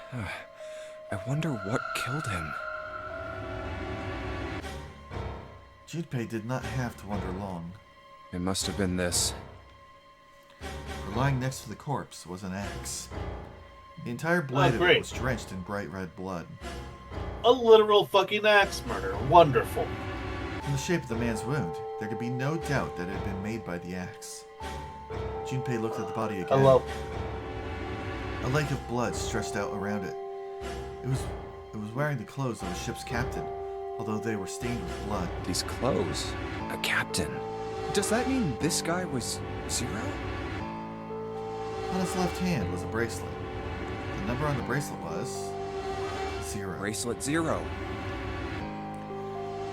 I wonder what killed him. Junpei did not have to wonder long. It must have been this. For lying next to the corpse was an axe. The entire blade of it great. was drenched in bright red blood. A literal fucking axe murder. Wonderful. From the shape of the man's wound, there could be no doubt that it had been made by the axe. Junpei looked at the body again. I love. A lake of blood stretched out around it. It was wearing the clothes of a ship's captain, although they were stained with blood. These clothes. A captain. Does that mean this guy was Zero? On his left hand was a bracelet. The number on the bracelet was 0. Bracelet 0.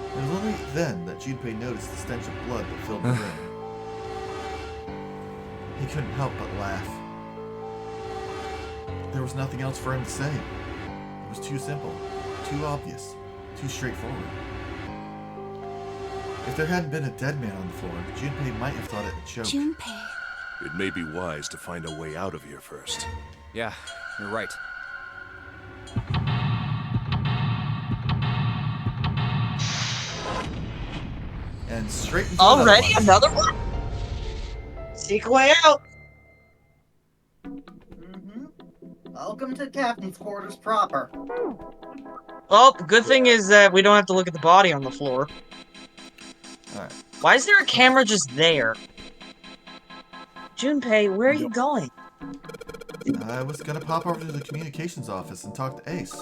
It was only then that Junpei noticed the stench of blood that filled the room. He couldn't help but laugh. There was nothing else for him to say. It was too simple, too obvious, too straightforward. If there hadn't been a dead man on the floor, Junpei might have thought it a joke. Junpei. It may be wise to find a way out of here first. Yeah, you're right. And straight into Already another one. another one? Seek a way out. Welcome to Captain's Quarters proper. Oh, the good thing is that we don't have to look at the body on the floor. Alright. Why is there a camera just there? Junpei, where are you going? I was gonna pop over to the communications office and talk to Ace.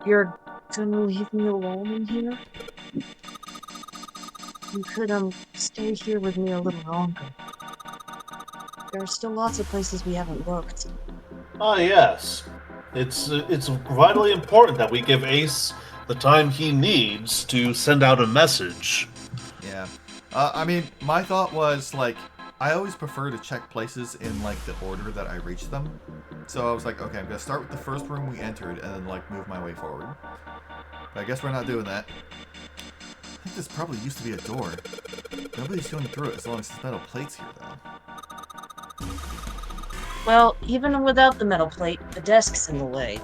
You're gonna leave me alone in here? You could, stay here with me a little longer. There are still lots of places we haven't looked. Ah, yes. It's vitally important that we give Ace the time he needs to send out a message. Yeah. I mean, my thought was, like, I always prefer to check places in, like, the order that I reach them. So I was like, okay, I'm gonna start with the first room we entered and then, like, move my way forward. But I guess we're not doing that. I think this probably used to be a door. Nobody's going through it as long as there's metal plates here, though. Well, even without the metal plate, the desk's in the way.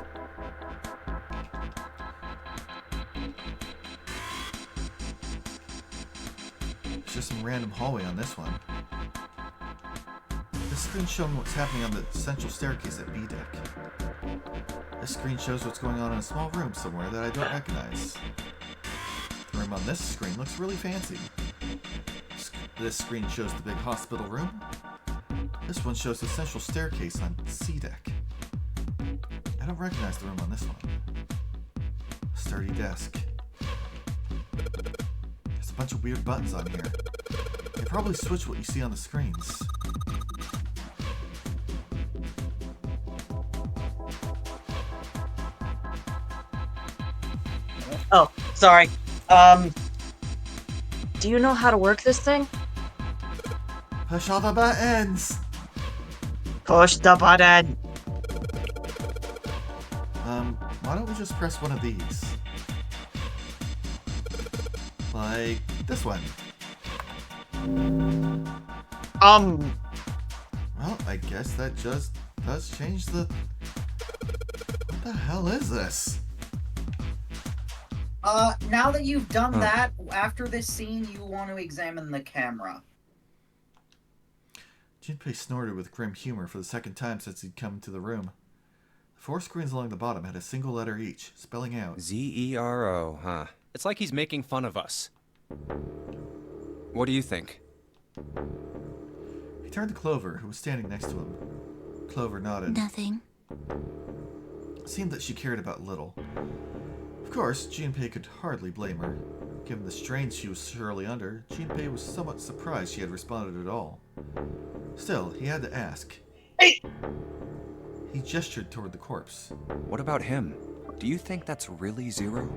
It's just some random hallway on this one. This screen showing what's happening on the central staircase at B deck. This screen shows what's going on in a small room somewhere that I don't recognize. The room on this screen looks really fancy. This screen shows the big hospital room. This one shows the central staircase on C deck. I don't recognize the room on this one. Sturdy desk. There's a bunch of weird buttons on here. They probably switch what you see on the screens. Oh, sorry. Do you know how to work this thing? Push all the buttons! Push the button. Why don't we just press one of these? Like this one. Well, I guess that just does change the... What the hell is this? Now that you've done that, after this scene, you want to examine the camera. Junpei snorted with grim humor for the second time since he'd come into the room. The 4 screens along the bottom had a single letter each, spelling out Z-E-R-O, huh? It's like he's making fun of us. What do you think? He turned to Clover, who was standing next to him. Clover nodded. Nothing. It seemed that she cared about little. Of course, Junpei could hardly blame her. Given the strain she was surely under, Junpei was somewhat surprised she had responded at all. Still, he had to ask. Hey! He gestured toward the corpse. What about him? Do you think that's really Zero?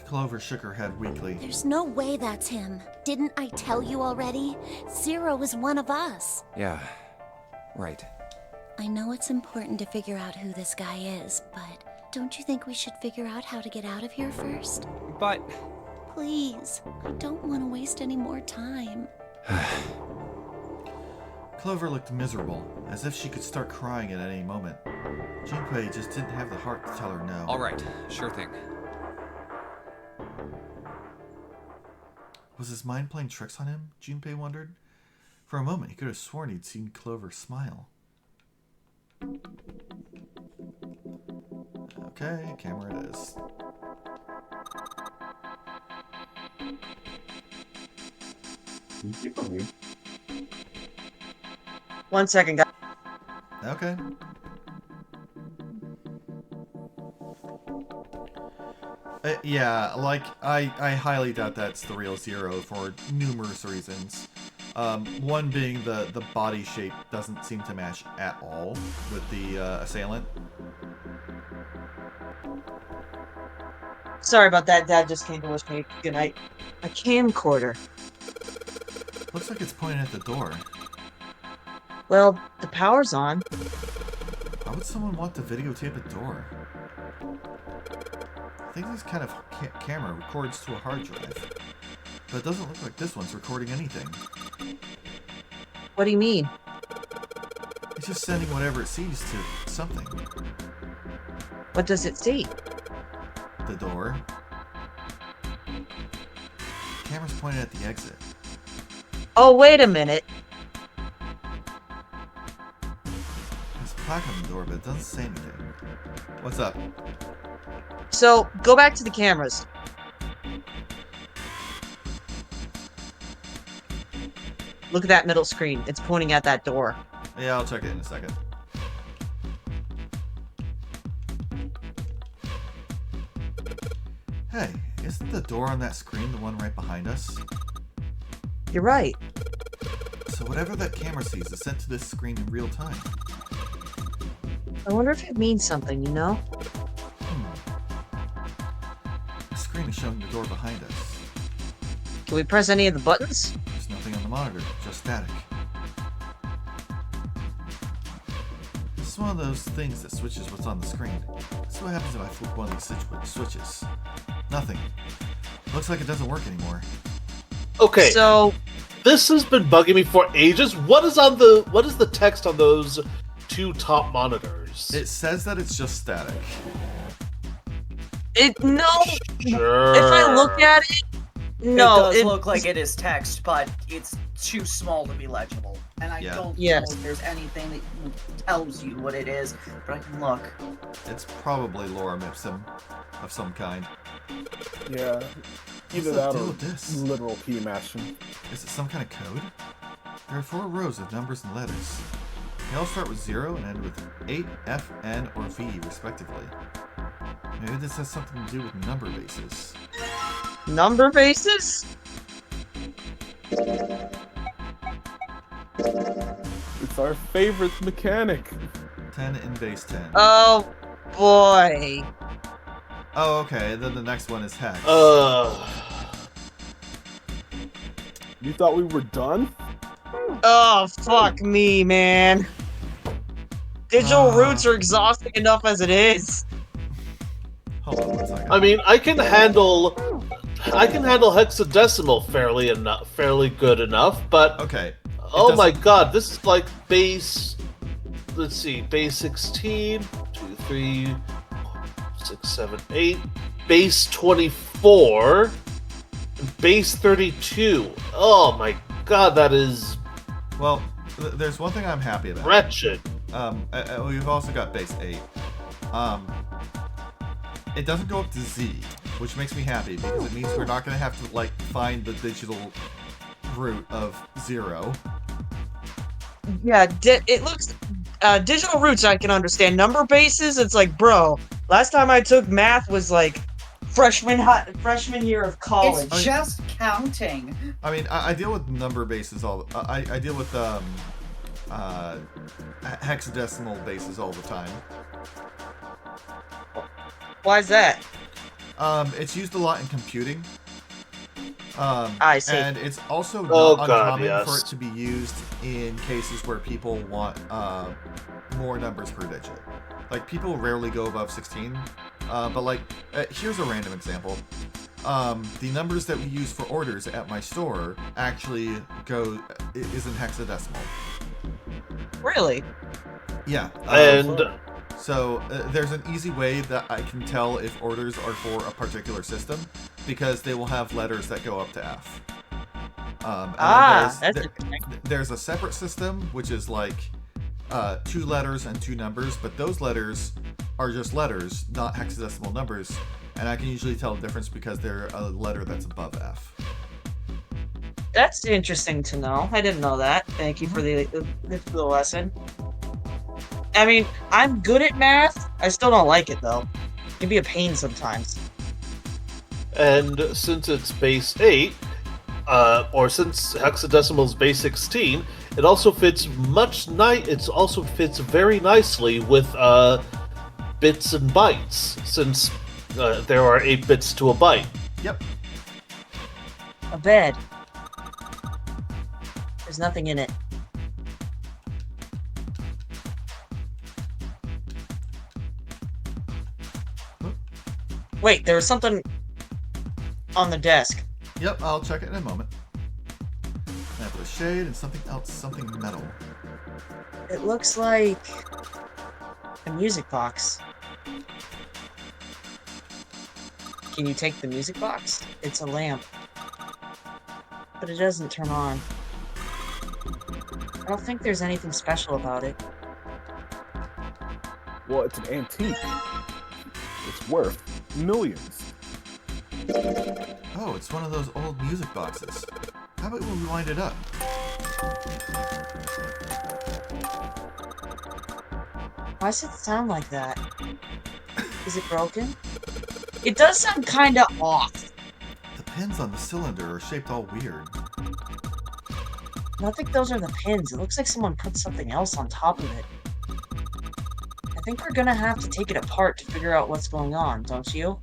Clover shook her head weakly. There's no way that's him. Didn't I tell you already? Zero is one of us. Yeah, right. I know it's important to figure out who this guy is, but don't you think we should figure out how to get out of here first? But... Please, I don't want to waste any more time. Clover looked miserable, as if she could start crying at any moment. Junpei just didn't have the heart to tell her no. All right, sure thing. Was his mind playing tricks on him? Junpei wondered. For a moment, he could have sworn he'd seen Clover smile. Okay, camera it is. One second, guys. Okay. Yeah, like, I highly doubt that's the real Zero for numerous reasons. One being the body shape doesn't seem to match at all with the assailant. Sorry about that. Dad just came to wish me good night. A camcorder. Looks like it's pointing at the door. Well, the power's on. Why would someone want to videotape a door? I think this kind of camera records to a hard drive. But it doesn't look like this one's recording anything. What do you mean? It's just sending whatever it sees to something. What does it see? The door. The camera's pointed at the exit. Oh, wait a minute. There's a plaque on the door, but it doesn't say anything. What's up? So, go back to the cameras. Look at that middle screen. It's pointing at that door. Yeah, I'll check it in a second. Hey, isn't the door on that screen the one right behind us? You're right. So whatever that camera sees is sent to this screen in real time. I wonder if it means something, you know? The screen is showing the door behind us. Can we press any of the buttons? There's nothing on the monitor, just static. This is one of those things that switches what's on the screen. That's what happens if I flip one of these switches. Nothing. Looks like it doesn't work anymore. Okay, So, this has been bugging me for ages. What is the text on those 2 top monitors? It says that it's just static. no. Sure. If I look at it, no. It does look like it is text, but it's too small to be legible. And I don't know if there's anything that tells you what it is, but I can look. It's probably lorem ipsum of some kind. Yeah. Either What's that the deal or with this? literal key matching. Is it some kind of code? There are 4 rows of numbers and letters. They all start with 0 and end with 8, F, N, or V, respectively. Maybe this has something to do with number bases. Number bases? It's our favorite mechanic. 10 in base 10. Oh boy. Oh, okay. Then the next one is Hex. You thought we were done? Oh fuck me, man. Digital roots are exhausting enough as it is. Hold on 1 second. I mean, I can handle hexadecimal fairly good enough, but Okay. oh my god, this is like base. Let's see, base 16, 2, 3, 6, 7, 8, base 24, base 32. Oh my god, that is Well, there's one thing I'm happy about. wretched. We've also got base 8. It doesn't go up to Z, which makes me happy because it means we're not going to have to like find the digital root of 0. Yeah, it looks digital roots I can understand. Number bases, it's like, bro, last time I took math was like freshman year of college. It's just counting. I mean, I deal with number bases I deal with hexadecimal bases all the time. Why is that? It's used a lot in computing. I see. And it's also not Oh, God, uncommon yes. for it to be used in cases where people want more numbers per digit. Like, people rarely go above 16, but like, here's a random example. The numbers that we use for orders at my store actually is in hexadecimal. Really? Yeah. And So there's an easy way that I can tell if orders are for a particular system because they will have letters that go up to F. And that's then interesting. there's a separate system which is like 2 letters and 2 numbers, but those letters are just letters, not hexadecimal numbers, and I can usually tell the difference because they're a letter that's above F. That's interesting to know. I didn't know that. Thank you for the lesson. I mean, I'm good at math. I still don't like it though. It can be a pain sometimes. And since it's base 8, or since hexadecimal is base 16, it also fits very nicely with bits and bytes, since there are 8 bits to a byte. Yep. A bed. There's nothing in it. Wait, there was something on the desk. Yep, I'll check it in a moment. I have a shade and something else, something metal. It looks like a music box. Can you take the music box? It's a lamp. But it doesn't turn on. I don't think there's anything special about it. Well, it's an antique. It's worth millions. Oh, it's one of those old music boxes. How about we wind it up? Why does it sound like that? Is it broken? It does sound kinda off. The pins on the cylinder are shaped all weird. I don't think those are the pins. It looks like someone put something else on top of it. I think we're gonna have to take it apart to figure out what's going on, don't you?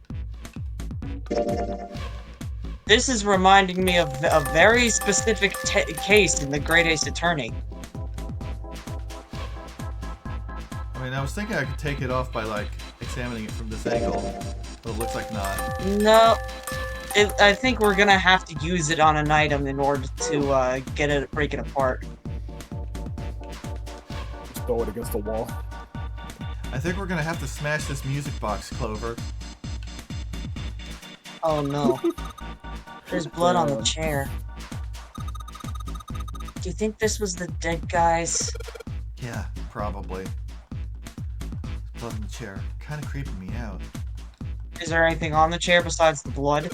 This is reminding me of a very specific case in the Great Ace Attorney. I mean, I was thinking I could take it off by, like, examining it from this angle, but it looks like not. No, I think we're gonna have to use it on an item in order to break it apart. Just throw it against the wall. I think we're gonna have to smash this music box, Clover. Oh no. There's blood on the chair. Do you think this was the dead guys? Yeah, probably. Blood in the chair. Kinda creeping me out. Is there anything on the chair besides the blood?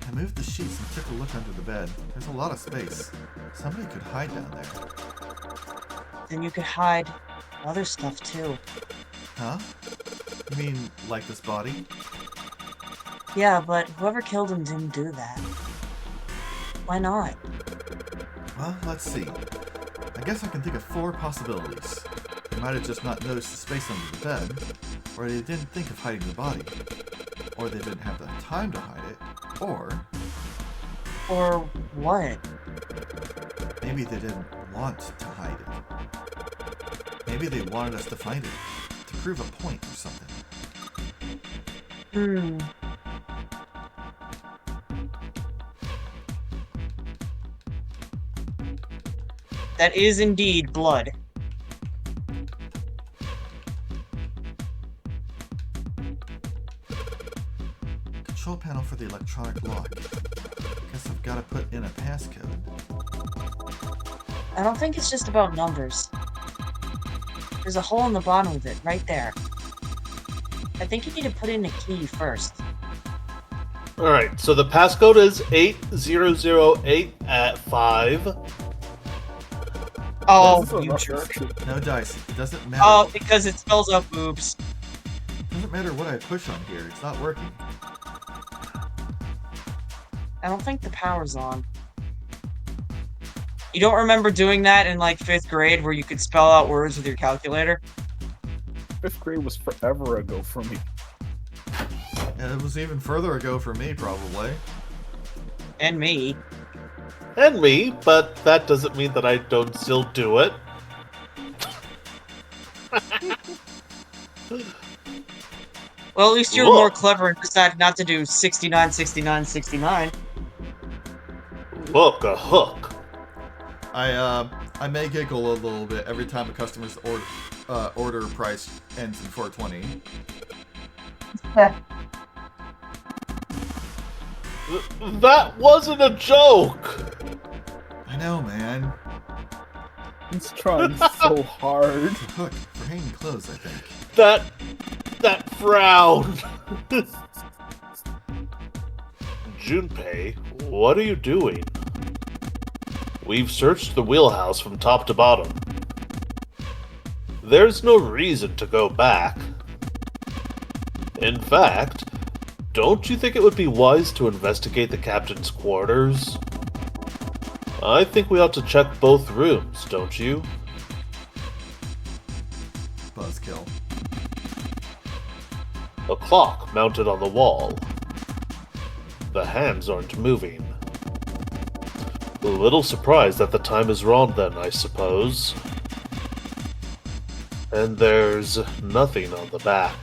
I moved the sheets and took a look under the bed. There's a lot of space. Somebody could hide down there. Then you could hide other stuff too. Huh? You mean, like this body? Yeah, but whoever killed him didn't do that. Why not? Well, let's see. I guess I can think of 4 possibilities. They might have just not noticed the space under the bed, or they didn't think of hiding the body, or they didn't have the time to hide it, or Or what? maybe they didn't want to hide it. Maybe they wanted us to find it, to prove a point or something. Hmm. That is indeed blood. Control panel for the electronic lock. Guess I've got to put in a passcode. I don't think it's just about numbers. There's a hole in the bottom of it, right there. I think you need to put in a key first. Alright, so the passcode is 8008 at 5. Oh, This is a you rough jerk. mistake. No dice. It doesn't matter. Oh, because it spells out boobs. It doesn't matter what I push on here. It's not working. I don't think the power's on. You don't remember doing that in, like, 5th grade where you could spell out words with your calculator? 5th grade was forever ago for me. And it was even further ago for me, probably. And me. And me, but that doesn't mean that I don't still do it. Well, at least you were Look. more clever and decided not to do 69, 69, 69. Look, a hook. I may giggle a little bit every time a customer's order price ends in 420. That wasn't a joke! I know, man. He's trying so hard. It's a hook for hanging clothes, I think. That frown! Junpei, what are you doing? We've searched the wheelhouse from top to bottom. There's no reason to go back. In fact, don't you think it would be wise to investigate the captain's quarters? I think we ought to check both rooms, don't you? Buzzkill. A clock mounted on the wall. The hands aren't moving. A little surprised that the time is wrong then, I suppose. And there's nothing on the back.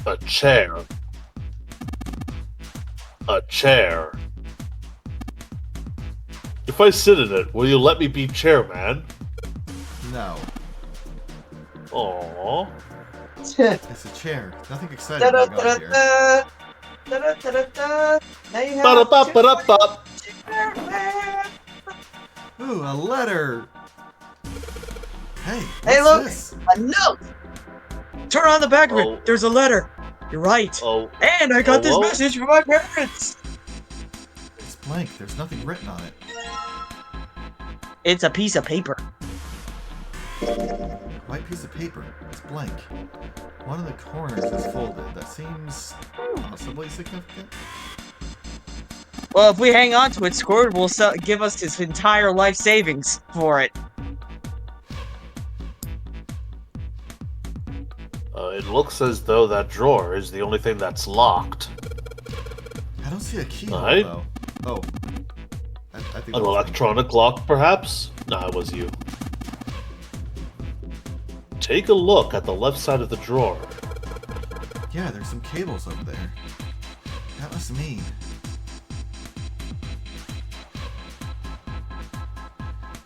A chair. A chair. If I sit in it, will you let me be chairman? No. Aww. It's a chair. Nothing exciting going on here. Ba-da-ba-ba-da-ba. Ooh, a letter! Hey, what's Hey, look! this? A note! Turn on the back of Oh. it. There's a letter. You're right. Oh, And I got this Hello? message from my parents. It's blank. There's nothing written on it. It's a piece of paper. White piece of paper. It's blank. One of the corners is folded. That seems possibly significant. Well, if we hang on to it, Squirt will give us his entire life savings for it. It looks as though that drawer is the only thing that's locked. I don't see a keyhole, I- though. Oh. I think An that was me. electronic lock, perhaps? Nah, it was you. Take a look at the left side of the drawer. Yeah, there's some cables over there. That must mean...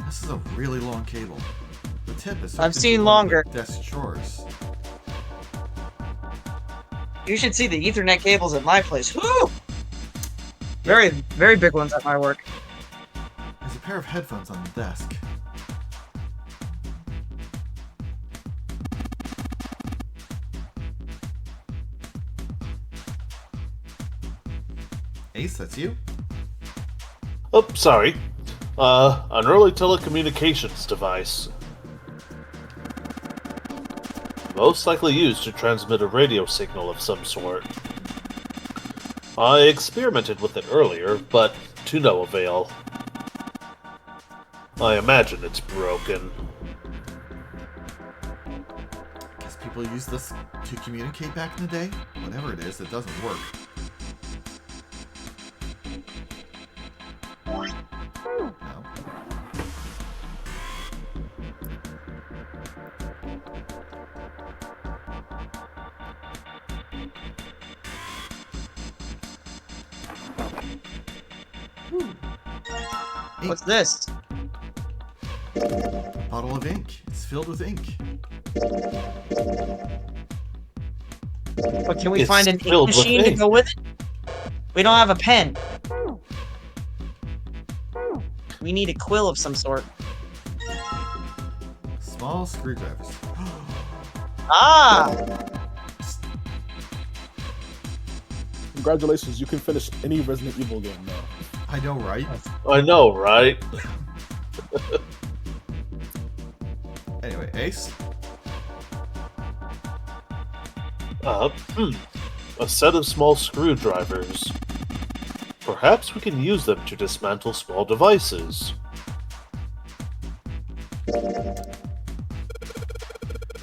This is a really long cable. The tip is... I've hooked seen into one of the longer. desk drawers. You should see the Ethernet cables at my place. Woo! Very, very big ones at my work. There's a pair of headphones on the desk. Ace, that's you? Oh, sorry. An early telecommunications device. Most likely used to transmit a radio signal of some sort. I experimented with it earlier, but to no avail. I imagine it's broken. Guess people use this to communicate back in the day? Whatever it is, it doesn't work. No. What's this? Bottle of ink. It's filled with ink. But can we It's find an ink filled with machine to ink. go with it? We don't have a pen. We need a quill of some sort. Small screwdrivers. Ah! Congratulations, you can finish any Resident Evil game now. I know, right? I know, right? Anyway, Ace? A set of small screwdrivers. Perhaps we can use them to dismantle small devices.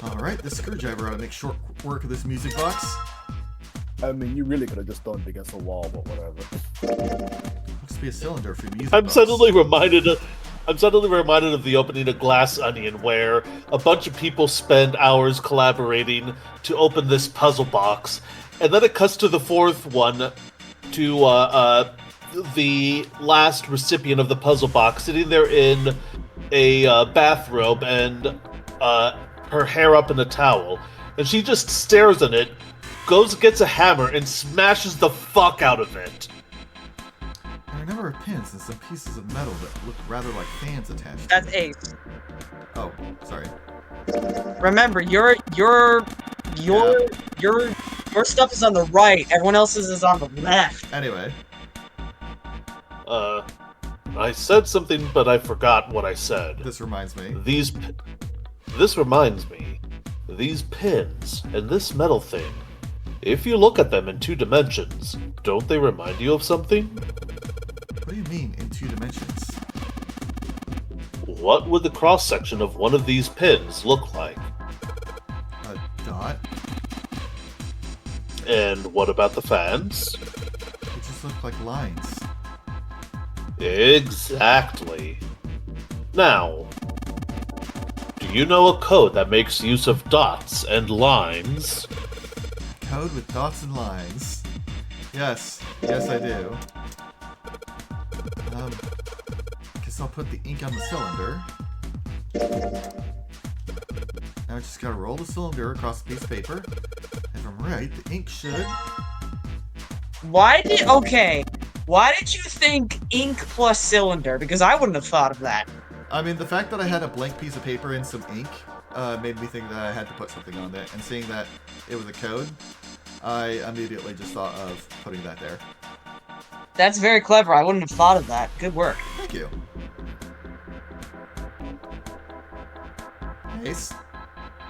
Alright, this screwdriver ought to make short work of this music box. I mean, you really could have just thrown it against the wall, but whatever. Looks to be a cylinder for your music I'm box. suddenly reminded of the opening of Glass Onion, where a bunch of people spend hours collaborating to open this puzzle box, and then it cuts to the fourth one, to the last recipient of the puzzle box sitting there in a bathrobe and her hair up in a towel, and she just stares at it, goes and gets a hammer and smashes the fuck out of it. There are a number of pins and some pieces of metal that look rather like fans attached. That's Ace. Oh, sorry. Remember, your stuff is on the right. Everyone else's is on the left. Anyway, I said something, but I forgot what I said. this reminds me. This reminds me. These pins and this metal thing. If you look at them in 2 dimensions, don't they remind you of something? What do you mean, in 2 dimensions? What would the cross-section of one of these pins look like? A dot? And what about the fans? It just look like lines. Exactly. Now, do you know a code that makes use of dots and lines? Code with dots and lines. Yes, yes I do. Guess I'll put the ink on the cylinder. Now I just gotta roll the cylinder across a piece of paper. If I'm right, the ink should... Why did you think ink plus cylinder? Because I wouldn't have thought of that. I mean, the fact that I had a blank piece of paper and some ink made me think that I had to put something on it. And seeing that it was a code, I immediately just thought of putting that there. That's very clever. I wouldn't have thought of that. Good work. Thank you. Ace?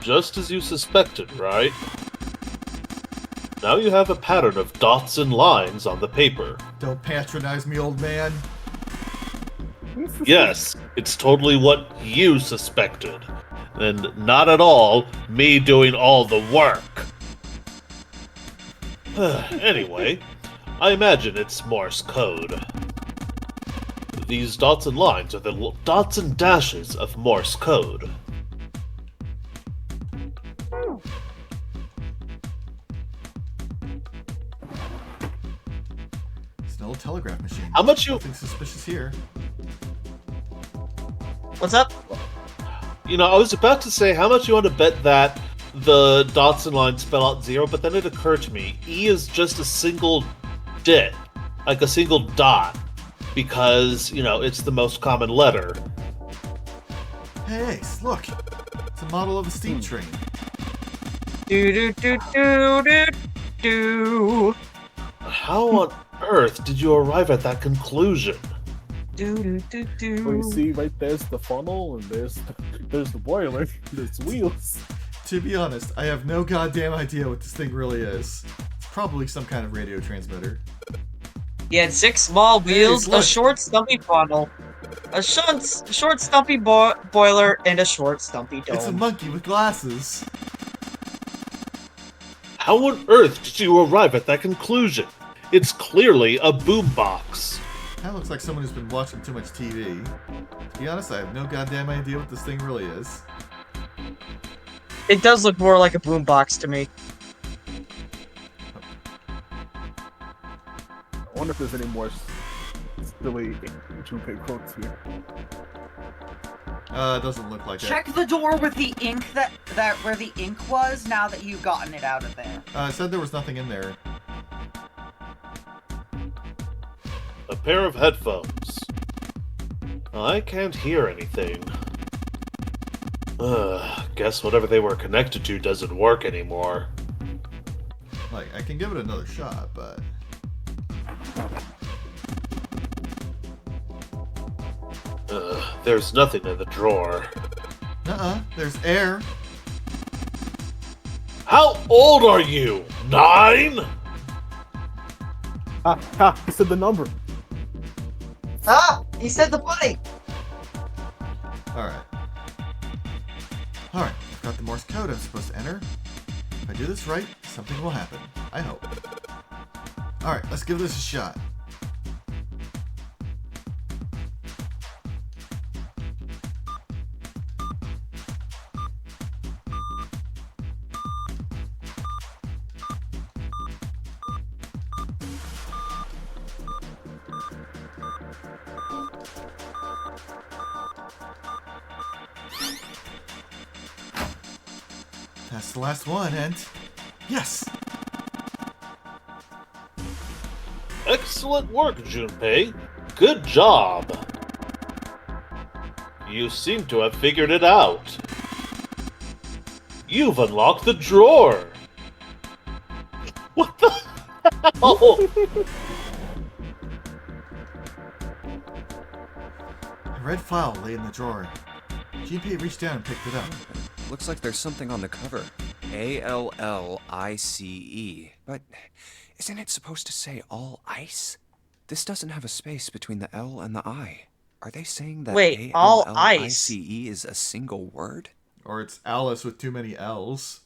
Just as you suspected, right? Now you have a pattern of dots and lines on the paper. Don't patronize me, old man. Yes, it's totally what you suspected. And not at all me doing all the work. Anyway, I imagine it's Morse code. These dots and lines are the dots and dashes of Morse code. It's an old telegraph machine. How much you... Nothing suspicious here. What's up? You know, I was about to say, how much you want to bet that the dots and lines spell out 0, but then it occurred to me, E is just a single dit, like a single dot, because, you know, it's the most common letter. Hey, Ace, look! It's a model of a steam train. Do do do do do do. How on earth did you arrive at that conclusion? Do do do do. Well, you see, right there's the funnel, and there's the boiler, there's wheels. To be honest, I have no goddamn idea what this thing really is. It's probably some kind of radio transmitter. He had 6 small wheels, look. a short stumpy funnel, a short stumpy boiler, and a short stumpy dome. It's a monkey with glasses. How on earth did you arrive at that conclusion? It's clearly a boombox. Kinda looks like someone who's been watching too much TV. To be honest, I have no goddamn idea what this thing really is. It does look more like a boombox to me. I wonder if there's any more silly Junpei quotes here. It doesn't look like Check the door with the ink that where the ink was. Now that you've gotten it out of there. it. It said there was nothing in there. A pair of headphones. I can't hear anything. Guess whatever they were connected to doesn't work anymore. Like, I can give it another shot, but... There's nothing in the drawer. there's air. How old are you? 9? He said the number. Ah! He said the money! Alright. Alright, I've got the Morse code I'm supposed to enter. If I do this right, something will happen. I hope. Alright, let's give this a shot. That's the last one, and... Yes! Excellent work, Junpei. Good job. You seem to have figured it out. You've unlocked the drawer. What the hell? A red file lay in the drawer. Junpei reached down and picked it up. Looks like there's something on the cover. ALLICE. But isn't it supposed to say all ice? This doesn't have a space between the L and the I. Are they saying that Wait, all ice? ALLICE is a single word? Or it's Alice with too many L's.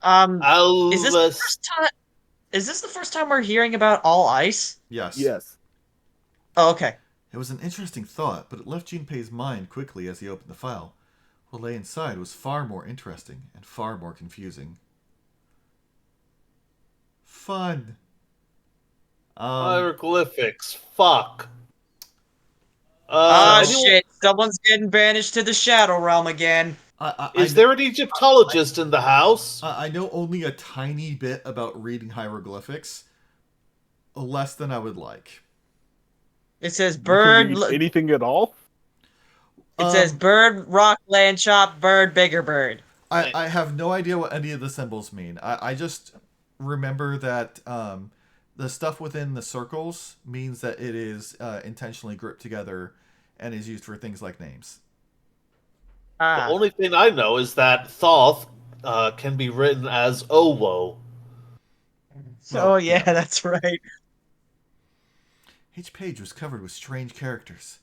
Is this the first time? Is this the first time we're hearing about all ice? Yes. Yes. Oh, okay. It was an interesting thought, but it left Junpei's mind quickly as he opened the file. What lay inside was far more interesting and far more confusing. Fun. Hieroglyphics. Fuck. Shit. Someone's getting banished to the Shadow Realm again. Is there an Egyptologist in the house? I know only a tiny bit about reading hieroglyphics. Less than I would like. It says You can bird. read anything at all? It says bird, rock, land, chop, bird, bigger bird. I have no idea what any of the symbols mean. I just remember that the stuff within the circles means that it is intentionally grouped together and is used for things like names. The only thing I know is that Thoth can be written as Owo. Oh, yeah, that's right. Each page was covered with strange characters.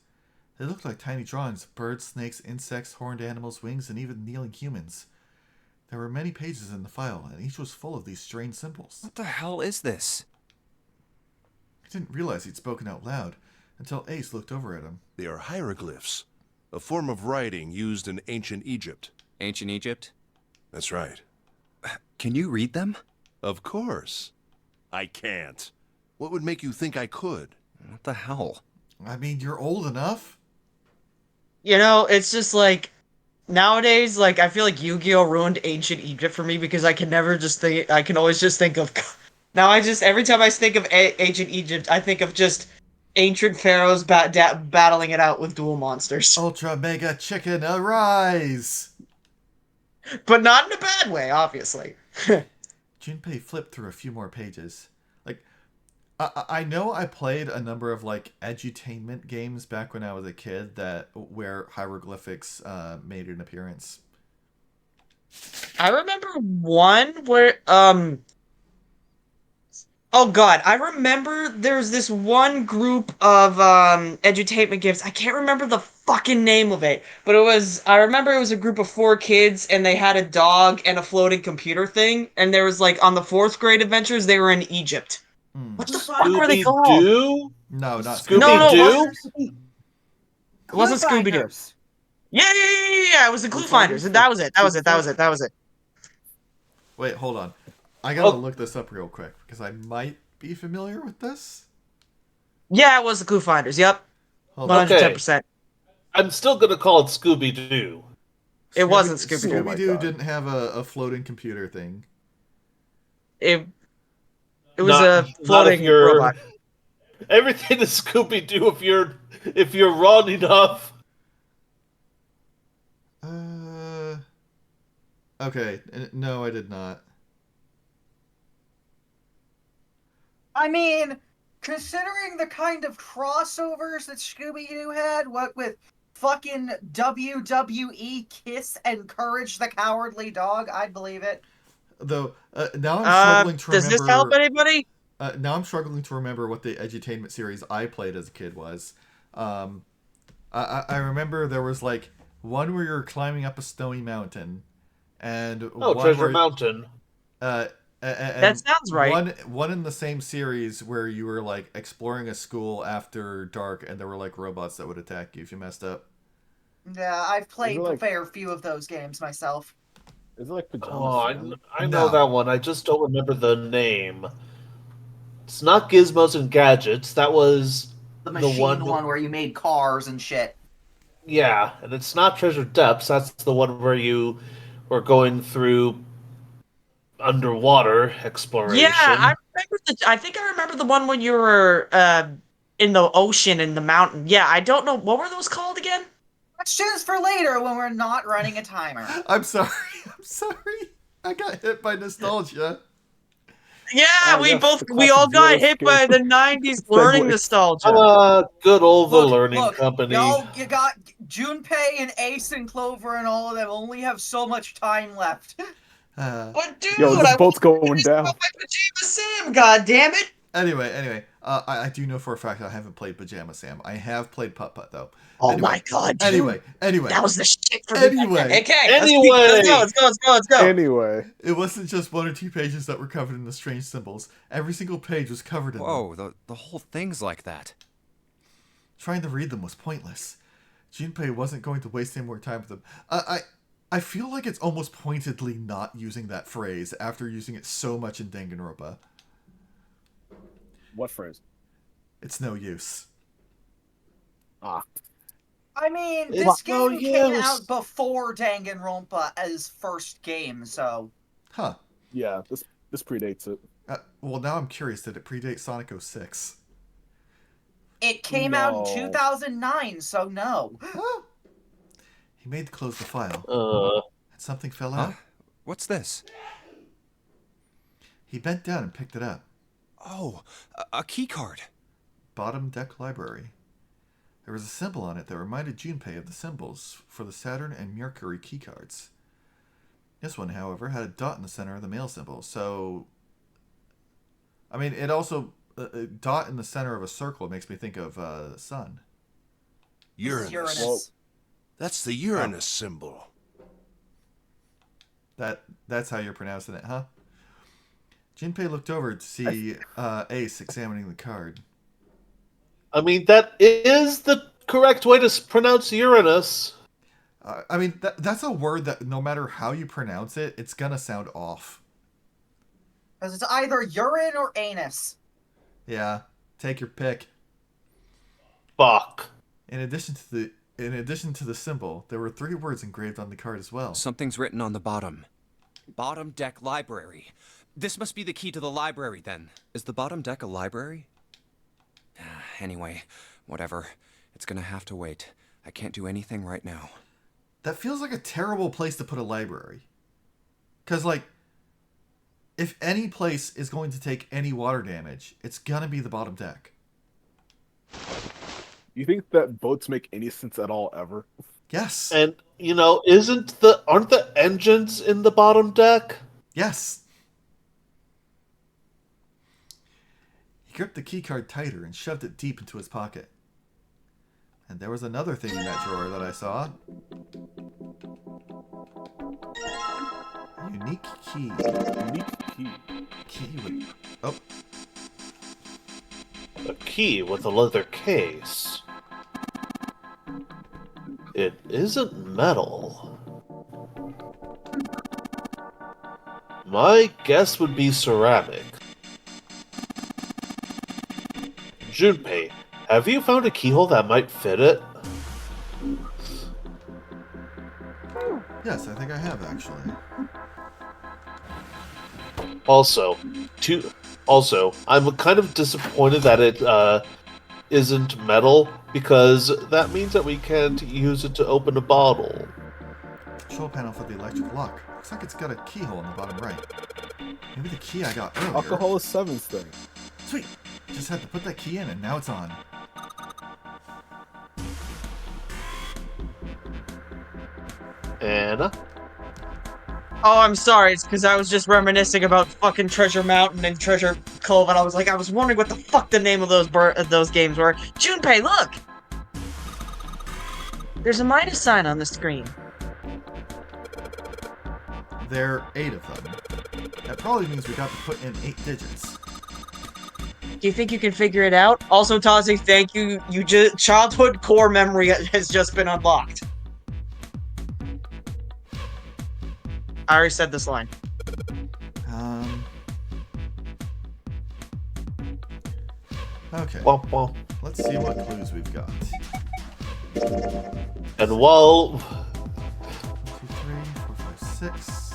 They looked like tiny drawings of birds, snakes, insects, horned animals, wings, and even kneeling humans. There were many pages in the file, and each was full of these strange symbols. What the hell is this? I didn't realize he'd spoken out loud until Ace looked over at him. They are hieroglyphs, a form of writing used in ancient Egypt. Ancient Egypt? That's right. Can you read them? Of course. I can't. What would make you think I could? What the hell? I mean, you're old enough. You know, it's just like nowadays, like I feel like Yu-Gi-Oh ruined ancient Egypt for me because I can never just think. I can always just think of. Now every time I think of ancient Egypt, I think of just ancient pharaohs battling it out with dual monsters. Ultra Mega Chicken, arise! But not in a bad way, obviously. Junpei flipped through a few more pages. Like, I know I played a number of like edutainment games back when I was a kid where hieroglyphics made an appearance. I remember one where oh god, I remember there's this one group of edutainment gifts. I can't remember the fucking name of it, but I remember it was a group of 4 kids and they had a dog and a floating computer thing, and there was like on the 4th grade adventures they were in Egypt. Hmm. What the fuck were they Scooby called? Doo? No, not No, Scooby no, it Scooby-Doo. wasn't. Doo? It wasn't Scooby Doo. Cluefinders. Yeah. It was the Clue Which one Finders. is That the was it. That was it. That was it. That was it. Wait, hold on. I gotta Oh. look this up real quick because I might be familiar with this. Yeah, it was the Clue Finders. Yep, Hold on. 110%. I'm still gonna call it Scooby Doo. It wasn't Scooby-Doo. Oh my Scooby-Doo God. didn't have a floating computer thing. It was a Not if floating you're robot. everything is Scooby Doo if you're wrong enough. Okay. No, I did not. I mean, considering the kind of crossovers that Scooby-Doo had, what with fucking WWE Kiss and Courage the Cowardly Dog, I'd believe it. Though now I'm struggling to Does this help remember. anybody? Now I'm struggling to remember what the edutainment series I played as a kid was. I remember there was like one where you're climbing up a snowy mountain, and Oh, one Treasure where, Mountain. and sounds right. One in the same series where you were like exploring a school after dark, and there were like robots that would attack you if you messed up. Yeah, I've played like- a fair few of those games myself. Is it like Pajama Oh, Sam? I know No. that one. I just don't remember the name. It's not Gizmos and Gadgets. That was The machine one. one where you made cars and shit. Yeah, and it's not Treasure Depths. That's the one where you were going through underwater exploration. Yeah, I think I remember the one when you were in the ocean in the mountain. Yeah, I don't know what were those called again. Questions for later when we're not running a timer. I'm sorry. I'm sorry. I got hit by nostalgia. Yeah, Ah, yes, the we all classic got Zero hit by Escape. the '90s learning Segues. nostalgia. Good old the learning Look, company. y'all, you got Junpei and Ace and Clover and all of them only have so much time left. But dude, Yo, this I boat's want going to down. my Pajama Sam. God damn it! Anyway, I do know for a fact I haven't played Pajama Sam. I have played Putt Putt though. Oh Anyway, my god, dude. Anyway, That was the shit for me. Anyway. Okay, Anyway. let's go. Anyway, it wasn't just 1 or 2 pages that were covered in the strange symbols. Every single page was covered in them. Whoa, the whole thing's like that. Trying to read them was pointless. Junpei wasn't going to waste any more time with them. I feel like it's almost pointedly not using that phrase after using it so much in Danganronpa. what phrase? It's no use. Ah, I mean, It's this no game came use. out before Danganronpa as first game, so Huh. yeah. This predates it. Well, now I'm curious. Did it predate Sonic 06? it came out in No. 2009, so no. Huh? He made to close the file, and something fell out. Huh? What's this? He bent down and picked it up. Oh, a key card. Bottom deck library. There was a symbol on it that reminded Junpei of the symbols for the Saturn and Mercury keycards. This one, however, had a dot in the center of the male symbol, so... I mean, it also... a dot in the center of a circle makes me think of sun. Uranus. Whoa. That's the Uranus symbol. That's how you're pronouncing it, huh? Junpei looked over to see Ace examining the card. I mean, that is the correct way to pronounce Uranus. I mean, that's a word that no matter how you pronounce it, it's gonna sound off. Because it's either urine or anus. Yeah, take your pick. Fuck. In addition to the symbol, there were 3 words engraved on the card as well. Something's written on the bottom. Bottom deck library. This must be the key to the library, then. Is the bottom deck a library? Anyway, whatever. It's gonna have to wait. I can't do anything right now. That feels like a terrible place to put a library. Because, like, if any place is going to take any water damage, it's gonna be the bottom deck. You think that boats make any sense at all ever? Yes. And aren't the engines in the bottom deck? Yes. He gripped the keycard tighter and shoved it deep into his pocket. And there was another thing in that drawer that I saw. Unique key. Unique key. Key with... Oh, A key with a leather case. It isn't metal. My guess would be ceramic. Junpei, have you found a keyhole that might fit it? yes, I think I have, actually. Also, I'm kind of disappointed that it isn't metal, because that means that we can't use it to open a bottle. Control panel for the electric lock. Looks like it's got a keyhole in the bottom right. Maybe the key I got earlier. Alcohol is 7's thing. Sweet! Just had to put that key in and now it's on. Anna? Oh, I'm sorry. It's because I was just reminiscing about fucking Treasure Mountain and Treasure Cove, and I was wondering what the fuck the name of those games were. Junpei, look! There's a minus sign on the screen. There are 8 of them. That probably means we got to put in 8 digits. Do you think you can figure it out? Also, Tazi, thank you. Childhood core memory has just been unlocked. I already said this line. Okay. Womp womp. Let's see what clues we've got. 1, 2, 3, And while 4, 5, 6.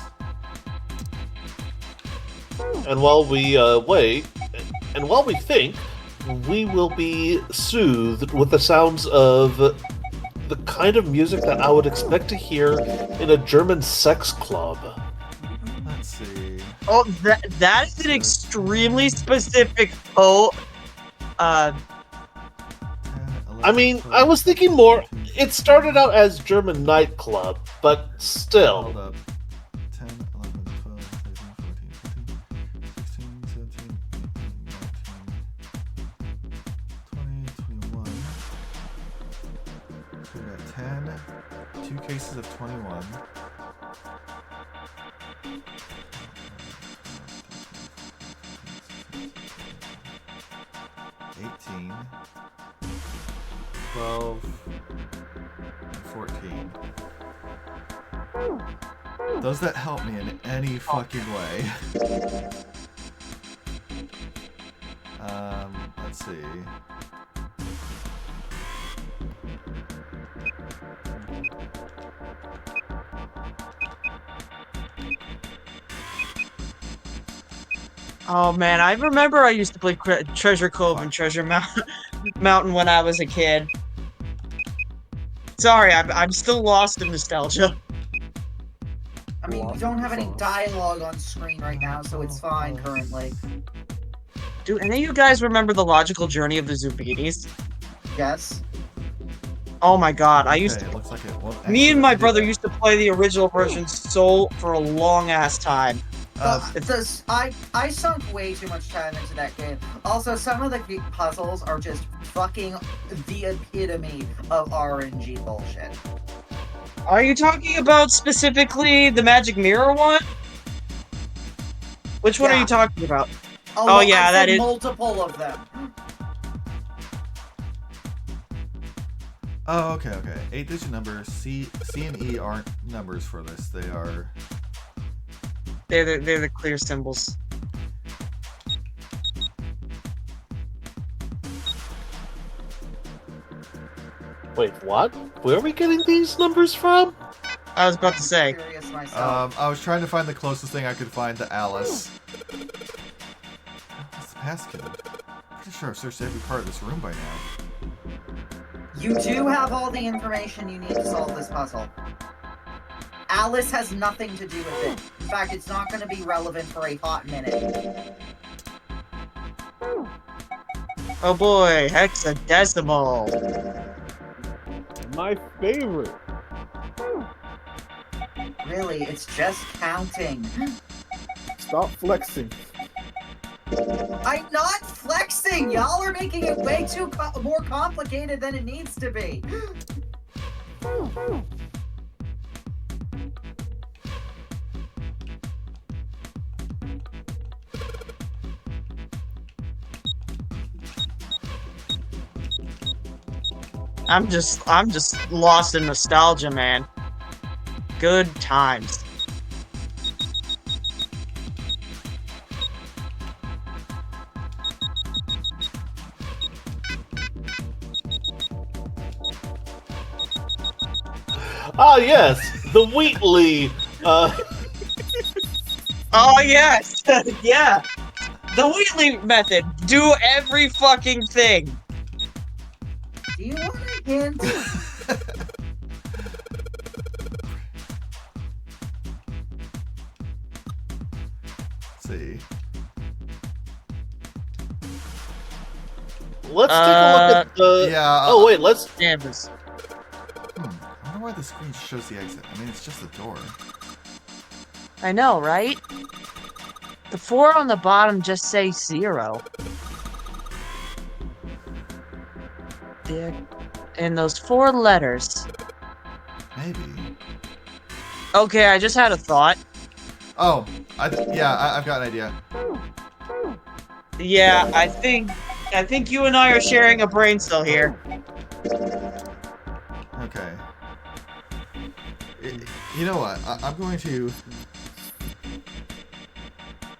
we think, we will be soothed with the sounds of the kind of music that I would expect to hear in a German sex club. Let's see. Oh, that is an extremely specific 10, 11, I mean, 12, I was thinking more. 13, It started out as German nightclub, but Hold still. up. 10, 11, 12, 13, 14, 15, 16, 17, 18, 19, 20, 21. So we got 10, 2 cases of 21. 18, 12, and 14. Does that help me in any fucking way? Let's see. Oh man, I remember I used to play Treasure Cove and Treasure Mountain when I was a kid. Sorry, I'm still lost in nostalgia. I mean, we don't have any dialogue on screen right now, so it's fine currently. Do any of you guys remember the logical journey of the Zubinis? Yes. Oh my god, I used Okay, to. it looks like it won't Me actually and my do brother that. used to play the original version for a long ass time. I sunk way too much time into that game. Also, some of the puzzles are just fucking the epitome of RNG bullshit. Are you talking about specifically the Magic Mirror one? Which one are Yeah. you talking about? Oh yeah, I that said is- multiple of them. Oh, okay. 8-digit numbers. C and E aren't numbers for this. They are. They're the clear symbols. Wait, what? Where are we getting these numbers from? I was about to say. Curious myself. I was trying to find the closest thing I could find to Alice. What's the passcode? Pretty sure I've searched every part of this room by now. You do have all the information you need to solve this puzzle. Alice has nothing to do with it. In fact, it's not going to be relevant for a hot minute. Oh boy, hexadecimal. My favorite. Really, it's just counting. Stop flexing. I'm not flexing! Y'all are making it way too more complicated than it needs to be. I'm just lost in nostalgia, man. Good times. Ah, yes, the Wheatley. Oh yes, yeah. The Wheatley method. Do every fucking thing. Do you want a hint? See. Let's take a look at the. Yeah. Oh wait, let's. Damn this. I wonder why the screen shows the exit. I mean, it's just a door. I know, right? The 4 on the bottom just say 0. There, and those 4 letters. Maybe. Okay, I just had a thought. Oh, I've got an idea. Yeah, I think you and I are sharing a brain cell here. Okay. You know what? I'm going to.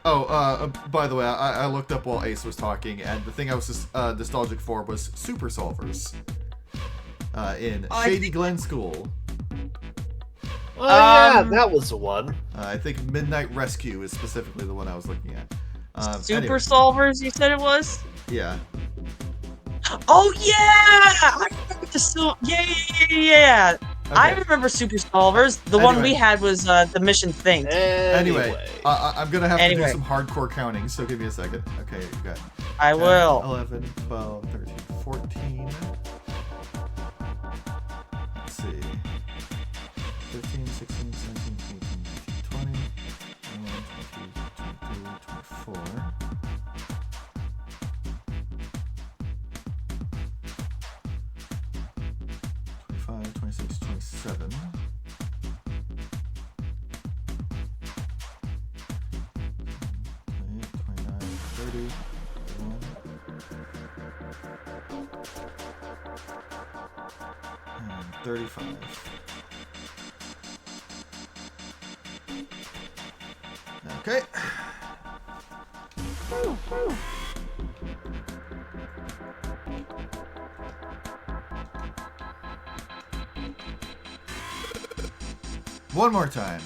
Oh, by the way, I looked up while Ace was talking, and the thing I was just, nostalgic for was Super Solvers. In Shady Glen School. Oh yeah, that was the one. I think Midnight Rescue is specifically the one I was looking at. Super anyway, Solvers, you said it was? yeah. Oh yeah! I remember yeah. Okay. I remember Super Solvers. The one we Anyway. had was the mission thing. Anyway, I'm gonna have to Anyway. do some hardcore counting, so give me a second. Okay, you got I 10, will. 11, 12, 13, 14. Let's see. 15, 16, 17, 18, 19, 20, 21, 22, 23, 24. 25, 26, 27. 28, 29, 30, 31. And 35. Okay. One more time.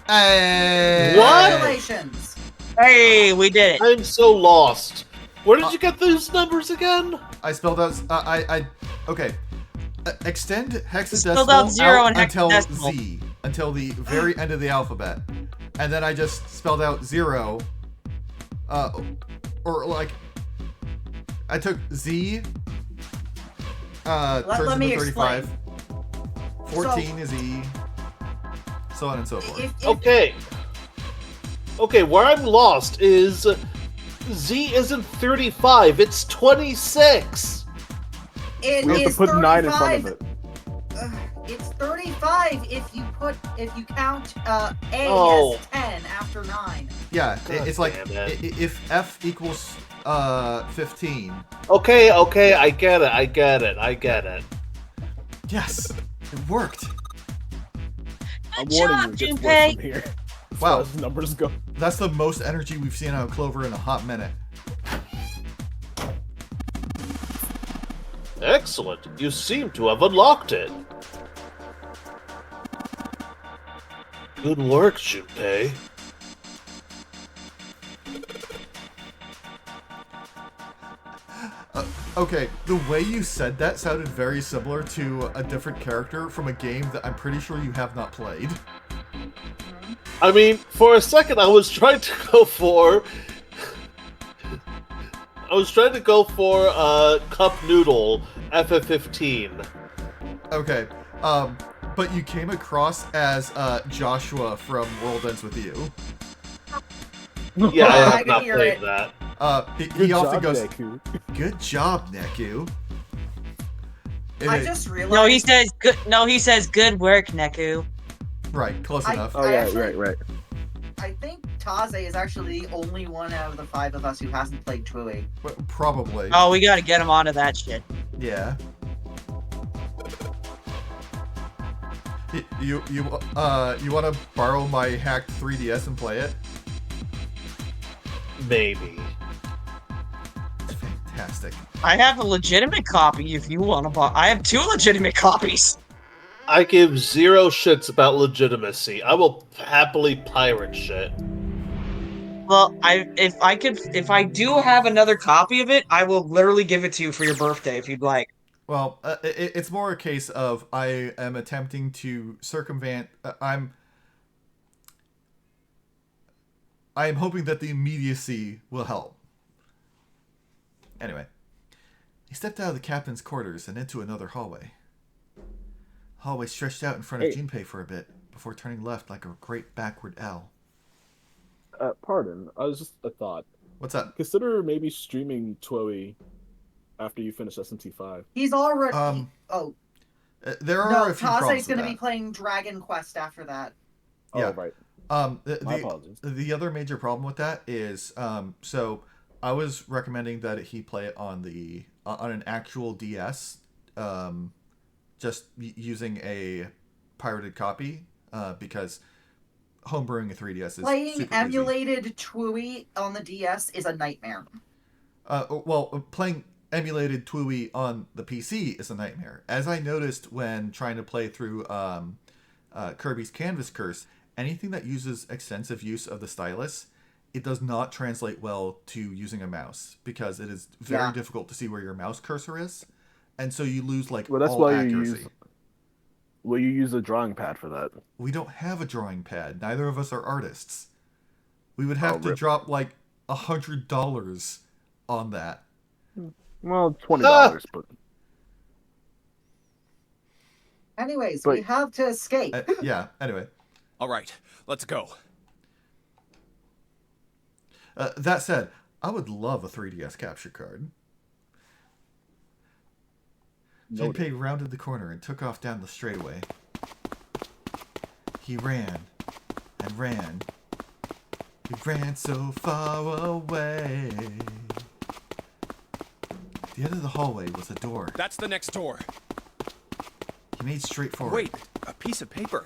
Hey! What? Congratulations! Hey, we did it. I'm so lost. Where did you get those numbers again? I spelled out. Okay. Extend hexadecimal Spelled out 0 and until hexadecimal. Z, until the very end of the alphabet, and then I just spelled out 0. Or like, I took Z. Turns let me into 35. explain. 14 is E. So on and so forth. Okay. Okay, where I'm lost is Z isn't 35, it's 26. It We have to is put 9 in front 35. of it. It's 35 if you count A Oh. as 10 after 9. Yeah, God it's like damn it. if F equals 15. Okay, I get it. Yes, it worked. I'm Good warning job, you, it gets Junpei. worse from here. As Wow. far as numbers go. That's the most energy we've seen out of Clover in a hot minute. Excellent. You seem to have unlocked it. Good work, Junpei. Okay, the way you said that sounded very similar to a different character from a game that I'm pretty sure you have not played. I mean, for a second I was trying to go for I was trying to go for Cup Noodle FF15. Okay. But you came across as Joshua from World Ends With You. Yeah, I I have can not hear played it. that. He often job, goes, Neku. "Good job, Neku." I just realized. No, he says good. No, he says good work, Neku. Right, close enough. Oh I yeah, actually- right. I think Taze is actually the only one out of the 5 of us who hasn't played Twooey. Probably. Oh, we gotta get him onto that shit. Yeah. You want to borrow my hacked 3DS and play it? Maybe. It's fantastic. I have a legitimate copy if you want to buy. I have 2 legitimate copies. I give 0 shits about legitimacy. I will happily pirate shit. Well, if I do have another copy of it, I will literally give it to you for your birthday if you'd like. Well, it's more a case of I am attempting to circumvent. I am hoping that the immediacy will help. Anyway, he stepped out of the captain's quarters and into another hallway. The hallway stretched out in front of Junpei for a bit before turning left like a great backward L. Pardon, I was just a thought. What's up? Consider maybe streaming Twilly after you finish SMT5. He's already. There are No, a few problems Taze's with going to that. be playing Dragon Quest after that. Yeah. Oh, right. My apologies. The other major problem with that is, so I was recommending that he play it on an actual DS, just using a pirated copy, because homebrewing a 3DS is Playing super emulated Twooey on the DS is a nightmare. Well, playing emulated Twooey on the PC is a nightmare. As I noticed when trying to play through Kirby's Canvas Curse, anything that uses extensive use of the stylus, it does not translate well to using a mouse because it is very difficult to see where your mouse cursor is, and so you lose that's all why accuracy. Will you use a drawing pad for that? We don't have a drawing pad. Neither of us are artists. We would have to rip. drop like $100 on that. Well, $20, but Anyways, we have to escape. Yeah. Anyway. All right, let's go. That said, I would love a 3DS capture card. Junpei rounded the corner and took off down the straightaway. He ran and ran. He ran so far away. At the end of the hallway was a door. That's the next door. He made straight forward. Wait, a piece of paper.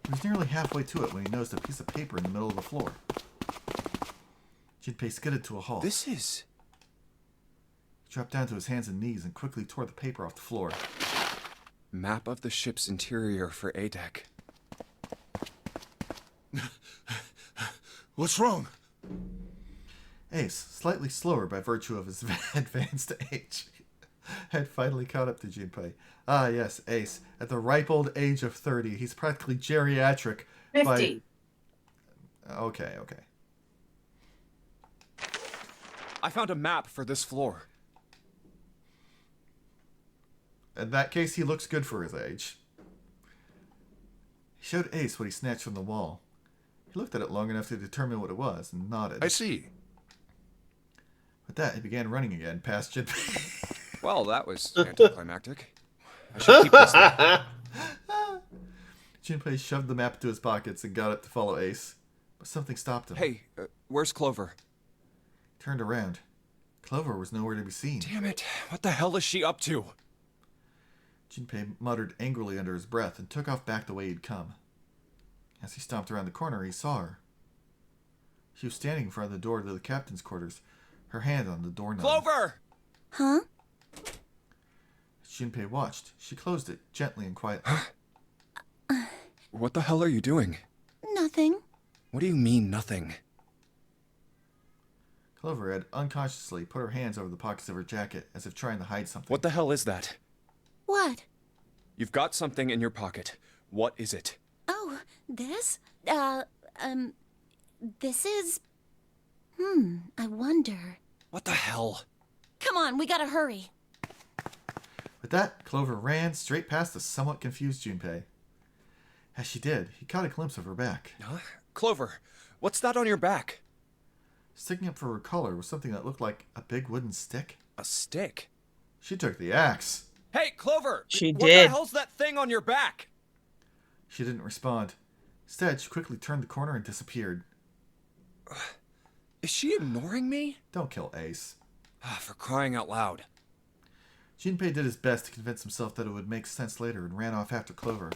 He was nearly halfway to it when he noticed a piece of paper in the middle of the floor. Junpei skidded to a halt. This is... He dropped down to his hands and knees and quickly tore the paper off the floor. Map of the ship's interior for A-Deck. What's wrong? Ace, slightly slower by virtue of his advanced age, had finally caught up to Junpei. Ah, yes, Ace. At the ripe old age of 30, he's practically geriatric. 50. Okay. I found a map for this floor. In that case, he looks good for his age. He showed Ace what he snatched from the wall. He looked at it long enough to determine what it was and nodded. I see. With that, he began running again past Junpei. Well, that was anticlimactic. I should keep this there. Junpei shoved the map into his pockets and got up to follow Ace. But something stopped him. Hey, where's Clover? He turned around. Clover was nowhere to be seen. Damn it, what the hell is she up to? Junpei muttered angrily under his breath and took off back the way he'd come. As he stomped around the corner, he saw her. She was standing in front of the door to the captain's quarters, her hand on the doorknob. Clover! Huh? As Junpei watched, she closed it gently and quietly. What the hell are you doing? Nothing. What do you mean, nothing? Clover had unconsciously put her hands over the pockets of her jacket as if trying to hide something. What the hell is that? What? You've got something in your pocket. What is it? Oh, this? This is... I wonder. What the hell? Come on, we gotta hurry. With that, Clover ran straight past the somewhat confused Junpei. As she did, he caught a glimpse of her back. Huh? Clover, what's that on your back? Sticking up for her collar was something that looked like a big wooden stick. A stick? She took the axe. Hey, Clover! She What did. the hell's that thing on your back? She didn't respond. Instead, she quickly turned the corner and disappeared. Is she ignoring me? Don't kill Ace. For crying out loud. Junpei did his best to convince himself that it would make sense later and ran off after Clover.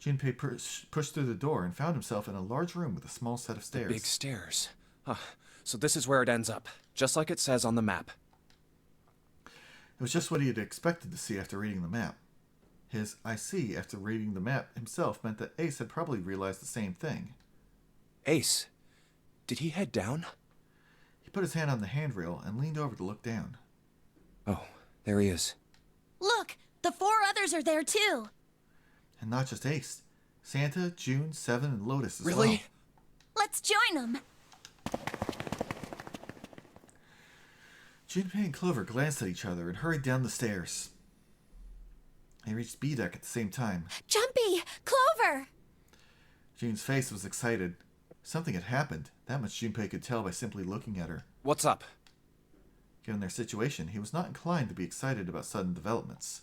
Junpei pushed through the door and found himself in a large room with a small set of stairs. Big stairs. Huh. So this is where it ends up, just like it says on the map. It was just what he had expected to see after reading the map. His "I see" after reading the map himself meant that Ace had probably realized the same thing. Ace, did he head down? He put his hand on the handrail and leaned over to look down. Oh, there he is. Look, the 4 others are there too. And not just Ace. Santa, June, Seven, and Lotus as well. Really? Let's join them. Junpei and Clover glanced at each other and hurried down the stairs. They reached B deck at the same time. Jumpy! Clover! June's face was excited. Something had happened. That much Junpei could tell by simply looking at her. What's up? Given their situation, he was not inclined to be excited about sudden developments.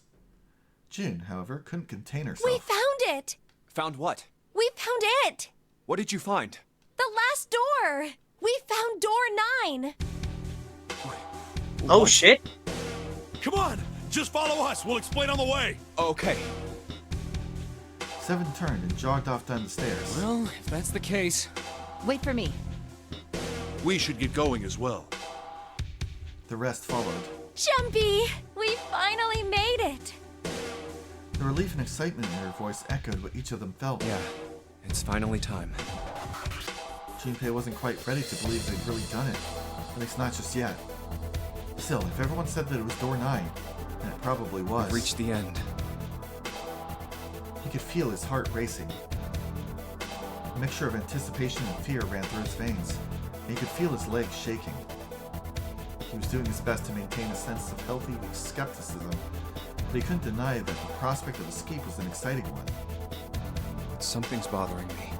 June, however, couldn't contain herself. We found it! Found what? We found it! What did you find? The last door! We found door 9! Oh What? shit! Come on! Just follow us. We'll explain on the way. Okay. Seven turned and jogged off down the stairs. Well, if that's the case. Wait for me. We should get going as well. The rest followed. Jumpy! We finally made it! The relief and excitement in her voice echoed what each of them felt. Yeah, it's finally time. Junpei wasn't quite ready to believe they'd really done it. At least not just yet. Still, if everyone said that it was door 9, and it probably was, We've reached the end. he could feel his heart racing. A mixture of anticipation and fear ran through his veins, and he could feel his legs shaking. He was doing his best to maintain a sense of healthy skepticism, but he couldn't deny that the prospect of escape was an exciting one. Something's bothering me.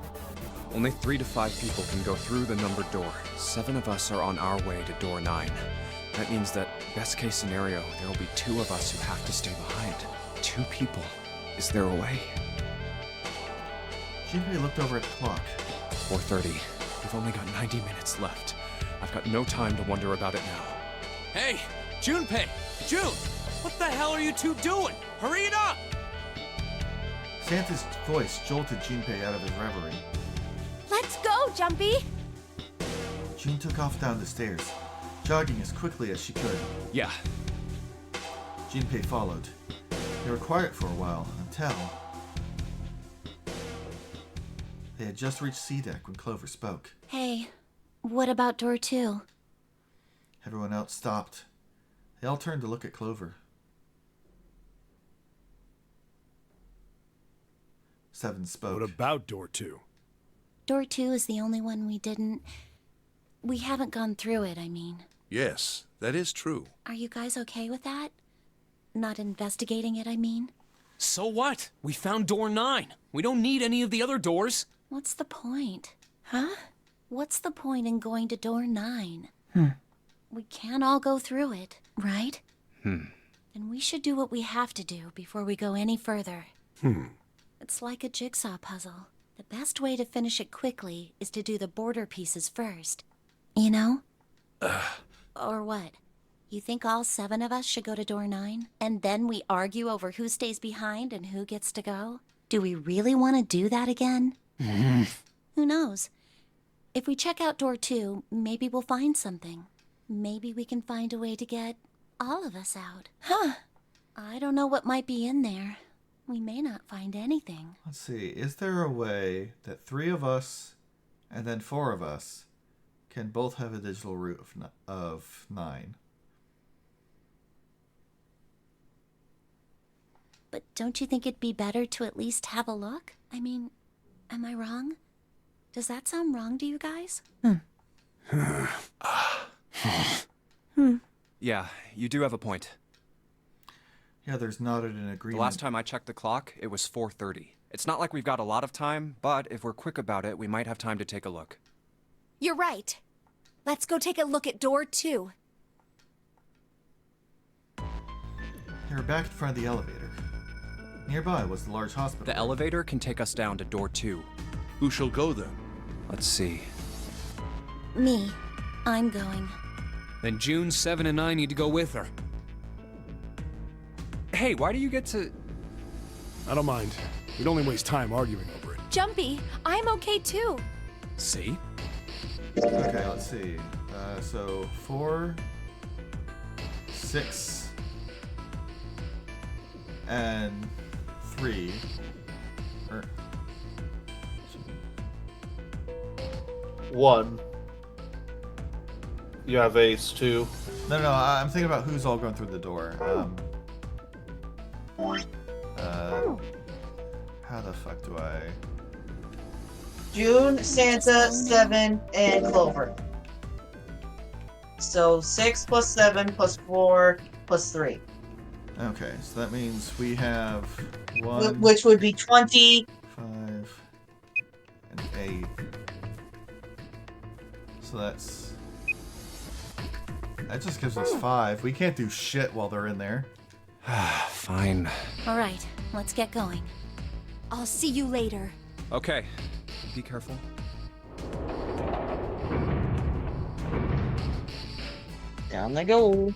Only 3 to 5 people can go through the numbered door. 7 of us are on our way to door 9. That means that, best case scenario, there will be 2 of us who have to stay behind. 2 people. Is there a way? Junpei looked over at the clock. 4:30. We've only got 90 minutes left. I've got no time to wonder about it now. Hey, Junpei! June! What the hell are you two doing? Hurry it up! Santa's voice jolted Junpei out of his reverie. Let's go, Jumpy! June took off down the stairs, jogging as quickly as she could. Yeah. Junpei followed. They were quiet for a while, until... They had just reached C deck when Clover spoke. Hey, what about door 2? Everyone else stopped. They all turned to look at Clover. Seven spoke. What about door 2? Door 2 is the only one we didn't... We haven't gone through it, I mean. Yes, that is true. Are you guys okay with that? Not investigating it, I mean? So what? We found door 9. We don't need any of the other doors. What's the point? Huh? What's the point in going to door 9? We can't all go through it, right? And we should do what we have to do before we go any further. It's like a jigsaw puzzle. The best way to finish it quickly is to do the border pieces first. You know? Or what? You think all 7 of us should go to door 9? And then we argue over who stays behind and who gets to go? Do we really want to do that again? Who knows? If we check out door 2, maybe we'll find something. Maybe we can find a way to get all of us out. Huh. I don't know what might be in there. We may not find anything. Let's see. Is there a way that 3 of us and then 4 of us can both have a digital root of 9? but don't you think it'd be better to at least have a look? I mean, am I wrong? Does that sound wrong to you guys? Yeah, you do have a point. The others nodded in The agreement. last time I checked the clock, it was 4:30. It's not like we've got a lot of time, but if we're quick about it, we might have time to take a look. You're right. Let's go take a look at door 2. They were back in front of the elevator. Nearby was the large hospital. The elevator can take us down to door 2. Who shall go then? Let's see. Me. I'm going. Then June, 7, and I need to go with her. Hey, why do you get to... I don't mind. We'd only waste time arguing over it. Jumpy, I'm okay too. See? Okay, let's see. So 4, 6, and 3. Or 1. You have Ace, 2. no, I'm thinking about who's all going through the door. How the fuck do I? June, Santa, 7, and Clover. So 6 plus 7 plus 4 plus 3. Okay, so that means we have 1, Which would be 20. 5, and 8. So that just gives us 5. We can't do shit while they're in there. Fine. All right, let's get going. I'll see you later. Okay. Be careful. Down they go.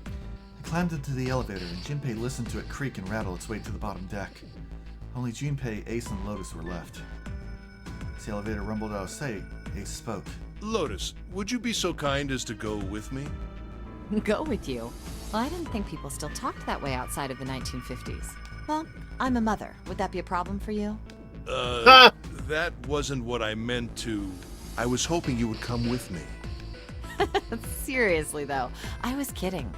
I climbed into the elevator and Junpei listened to it creak and rattle its way to the bottom deck. Only Junpei, Ace, and Lotus were left. As the elevator rumbled out of sight, Ace spoke. Lotus, would you be so kind as to go with me? Go with you? Well, I didn't think people still talked that way outside of the 1950s. Well, I'm a mother. Would that be a problem for you? That wasn't what I meant to... I was hoping you would come with me. Seriously, though. I was kidding.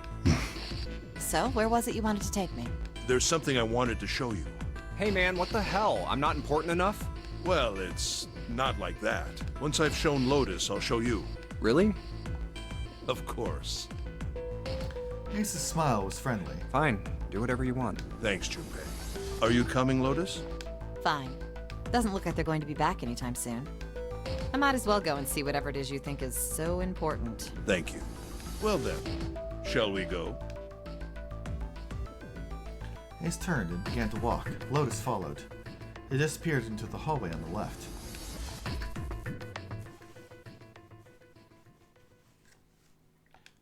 So, where was it you wanted to take me? There's something I wanted to show you. Hey man, what the hell? I'm not important enough? Well, it's not like that. Once I've shown Lotus, I'll show you. Really? Of course. Ace's smile was friendly. Fine. Do whatever you want. Thanks, Junpei. Are you coming, Lotus? Fine. Doesn't look like they're going to be back anytime soon. I might as well go and see whatever it is you think is so important. Thank you. Well then, shall we go? Ace turned and began to walk. Lotus followed. They disappeared into the hallway on the left.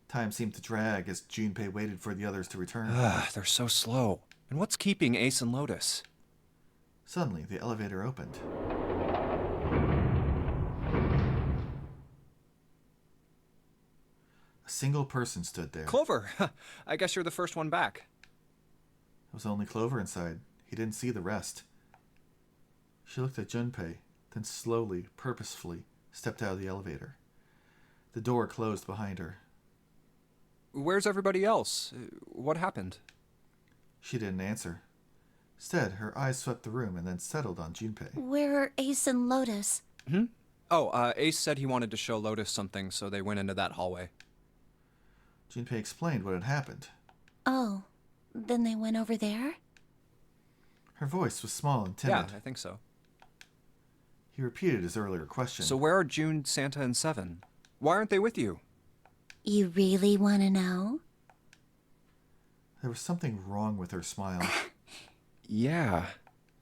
Time seemed to drag as Junpei waited for the others to return. They're so slow. And what's keeping Ace and Lotus? Suddenly, the elevator opened. A single person stood there. Clover! I guess you're the first one back. There was only Clover inside. He didn't see the rest. She looked at Junpei, then slowly, purposefully, stepped out of the elevator. The door closed behind her. Where's everybody else? What happened? She didn't answer. Instead, her eyes swept the room and then settled on Junpei. Where are Ace and Lotus? Oh, Ace said he wanted to show Lotus something, so they went into that hallway. Junpei explained what had happened. Oh, then they went over there? Her voice was small and timid. Yeah, I think so. He repeated his earlier question. So where are June, Santa, and Seven? Why aren't they with you? You really want to know? There was something wrong with her smile. Yeah.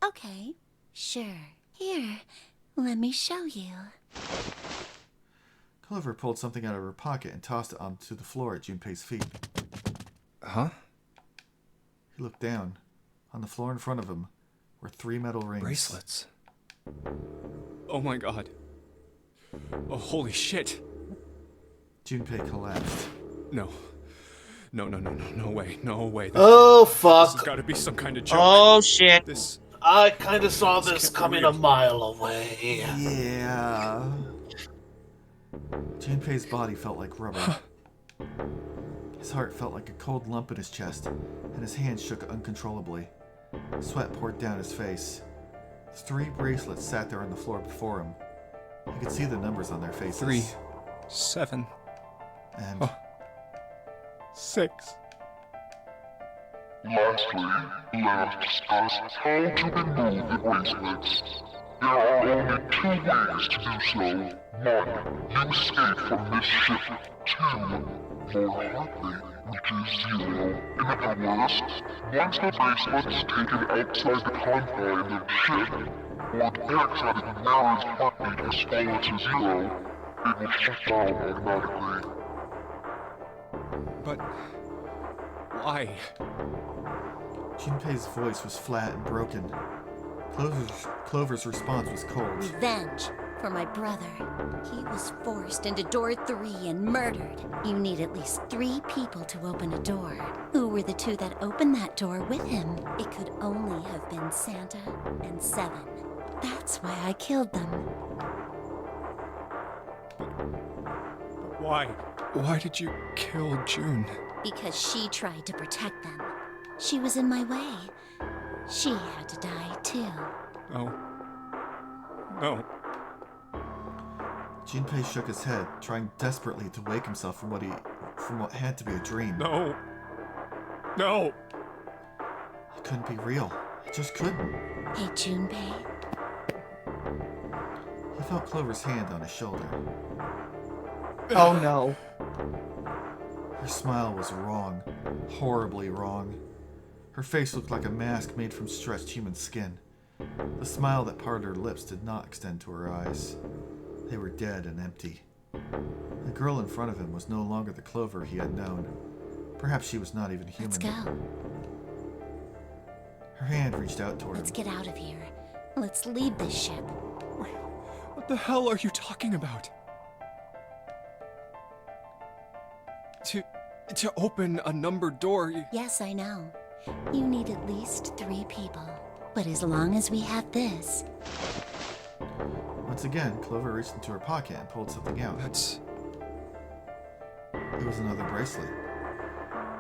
Okay, sure. Here, let me show you. Clover pulled something out of her pocket and tossed it onto the floor at Junpei's feet. Huh? He looked down. On the floor in front of him were 3 metal rings. Bracelets. Oh my god. Oh, holy shit. Junpei collapsed. No. No way. No way. Oh, This fuck. has got to be some kind of joke. Oh shit. This... I kind of saw this can't be coming real. a mile away. Yeah. Junpei's body felt like rubber. His heart felt like a cold lump in his chest, and his hands shook uncontrollably. Sweat poured down his face. 3 bracelets sat there on the floor before him. He could see the numbers on their faces. 3, 7, and 6. Lastly, let us discuss how to remove the bracelets. There are only 2 ways to do so. 1. You escape from this ship. 2. More heart rate reaches 0. In other words, once the bracelet is taken outside the confines of the ship, or the parasitic wearer's heartbeat has fallen to 0, it will shut down automatically. But why? Junpei's voice was flat and broken. Clover's response was cold. Revenge for my brother. He was forced into door 3 and murdered. You need at least 3 people to open a door. Who were the 2 that opened that door with him? It could only have been Santa and 7. That's why I killed them. But why? Why did you kill June? Because she tried to protect them. She was in my way. She had to die too. No. No. Junpei shook his head, trying desperately to wake himself from what had to be a dream. No. No. It couldn't be real. It just couldn't. Hey, Junpei. He felt Clover's hand on his shoulder. Oh no. Her smile was wrong. Horribly wrong. Her face looked like a mask made from stretched human skin. The smile that parted her lips did not extend to her eyes. They were dead and empty. The girl in front of him was no longer the Clover he had known. Perhaps she was not even human. Let's go. Her hand reached out toward Let's him. get out of here. Let's leave this ship. What the hell are you talking about? To open a numbered door, Yes, I know. You need at least 3 people. But as long as we have this... Once again, Clover reached into her pocket and pulled something out. That's... It was another bracelet.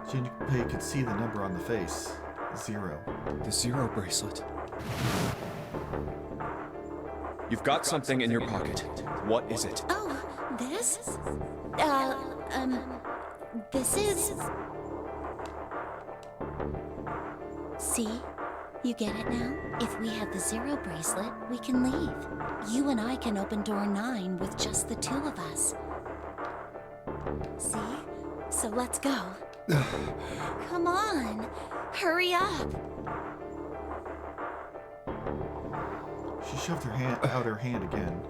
Junpei could see the number on the face. 0. The 0 bracelet. You've got something in your pocket. What is it? Oh, this? This is... See? You get it now? If we have the 0 bracelet, we can leave. You and I can open door 9 with just the 2 of us. See? So let's go. Come on! Hurry up! She shoved her hand out her hand again.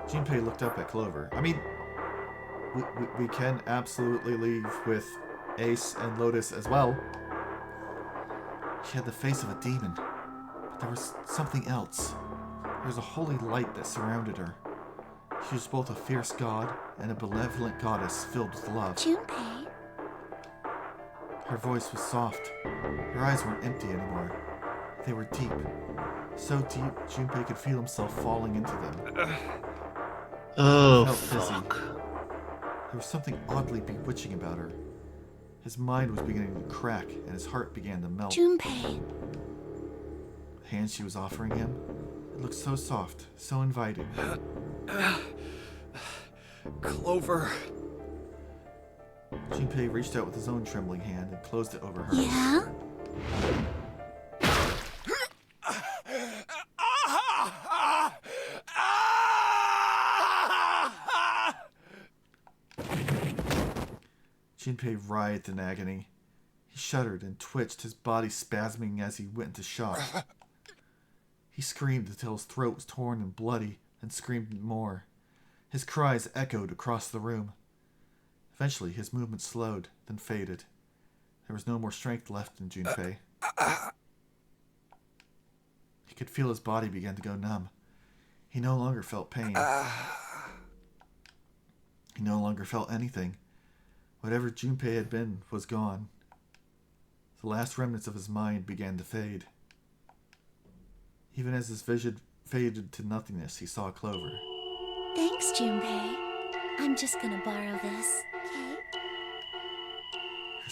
Junpei looked up at Clover. I mean, we can absolutely leave with Ace and Lotus as well. She had the face of a demon, but there was something else. There was a holy light that surrounded her. She was both a fierce god and a benevolent goddess filled with love. Junpei? Her voice was soft. Her eyes weren't empty anymore. They were deep. So deep, Junpei could feel himself falling into them. Oh, He felt dizzy. fuck. There was something oddly bewitching about her. His mind was beginning to crack, and his heart began to melt. Junpei. The hand she was offering him, it looked so soft, so inviting. Clover. Junpei reached out with his own trembling hand and closed it over hers. Yeah? Junpei writhed in agony. He shuddered and twitched, his body spasming as he went into shock. He screamed until his throat was torn and bloody, and screamed more. His cries echoed across the room. Eventually, his movement slowed, then faded. There was no more strength left in Junpei. He could feel his body begin to go numb. He no longer felt pain. He no longer felt anything. Whatever Junpei had been was gone. The last remnants of his mind began to fade. Even as his vision faded to nothingness, he saw Clover. Thanks, Junpei. I'm just gonna borrow this, okay?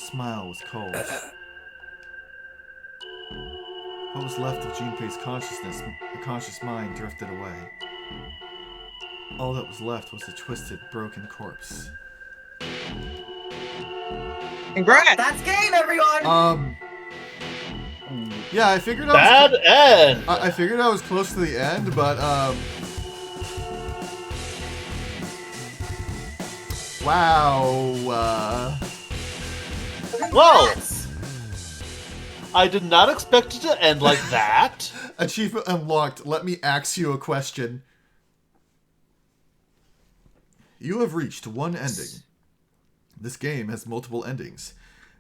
smile was cold. What was left of Junpei's consciousness, the conscious mind drifted away. All that was left was a twisted, broken corpse. Congrats! That's game, everyone! Yeah, I figured I was... Bad end! I figured I was close to the end, but, wow, Whoa! I did not expect it to end like that. Achievement unlocked. Let me ask you a question. You have reached one ending. This game has multiple endings.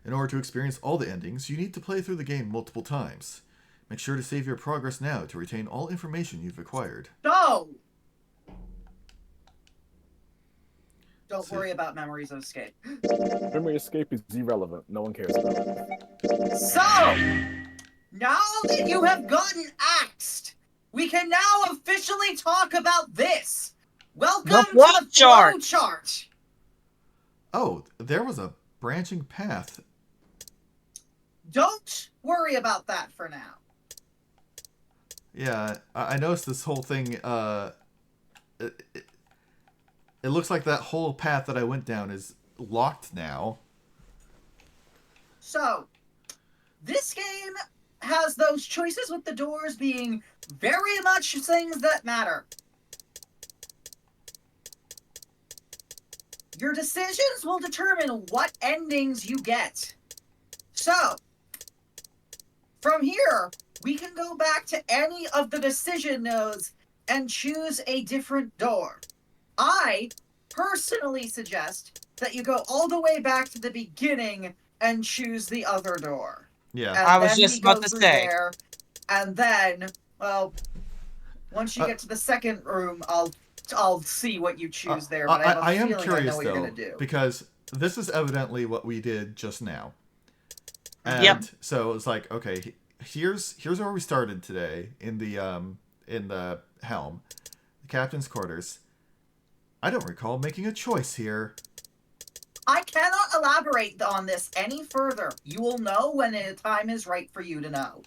In order to experience all the endings, you need to play through the game multiple times. Make sure to save your progress now to retain all information you've acquired. No! Don't worry about memories of escape. Memory escape is irrelevant. No one cares about it. So, now that you have gotten axed, we can now officially talk about this. Welcome to the flow chart. Oh, there was a branching path. Don't worry about that for now. Yeah, I noticed this whole thing, it looks like that whole path that I went down is locked now. So, this game has those choices with the doors being very much things that matter. Your decisions will determine what endings you get. So, from here, we can go back to any of the decision nodes and choose a different door. I personally suggest that you go all the way back to the beginning and choose the other door. Yeah. And I was then just we go about to through say. there, and then, well, once you get to the second room, I'll see what you choose there. But I have a feeling I know what you're gonna do. Because this is evidently what we did just now. And Yep. so it's like, okay, here's where we started today in the helm, the captain's quarters. I don't recall making a choice here. I cannot elaborate on this any further. You will know when the time is right for you to know.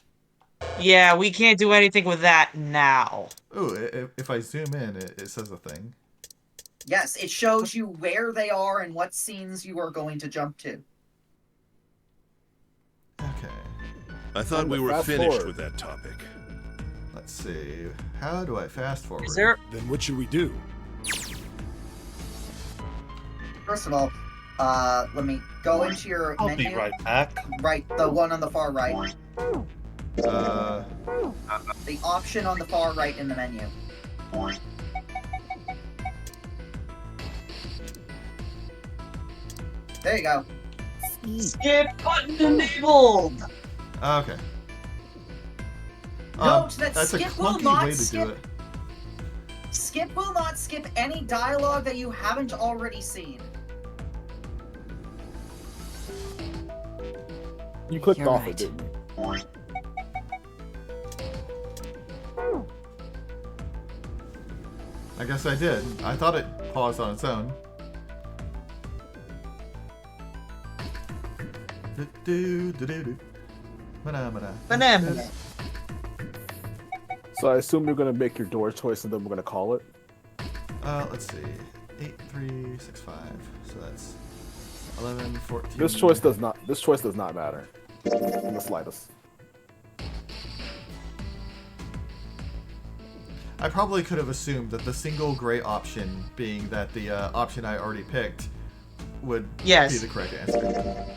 Yeah, we can't do anything with that now. Ooh, if I zoom in, it says a thing. Yes, it shows you where they are and what scenes you are going to jump to. Okay. I thought we were finished with that topic. Let's see. How do I fast forward? Is there... Then what should we do? First of all, let me go into your I'll menu. be right back. Right, the one on the far right. The option on the far right in the menu. There you go. Skip button enabled! Okay. Note that that's a skip will clunky not way to skip. do it. Skip will not skip any dialogue that you haven't already seen. You clicked You're off right. it, didn't you? I guess I did. I thought it paused on its own. Banana. So I assume you're gonna make your door choice and then we're gonna call it. Let's see. 8, 3, 6, 5. So that's 11, 14. This choice does not matter in the slightest. I probably could have assumed that the single gray option, being that the option I already picked, would be the correct answer.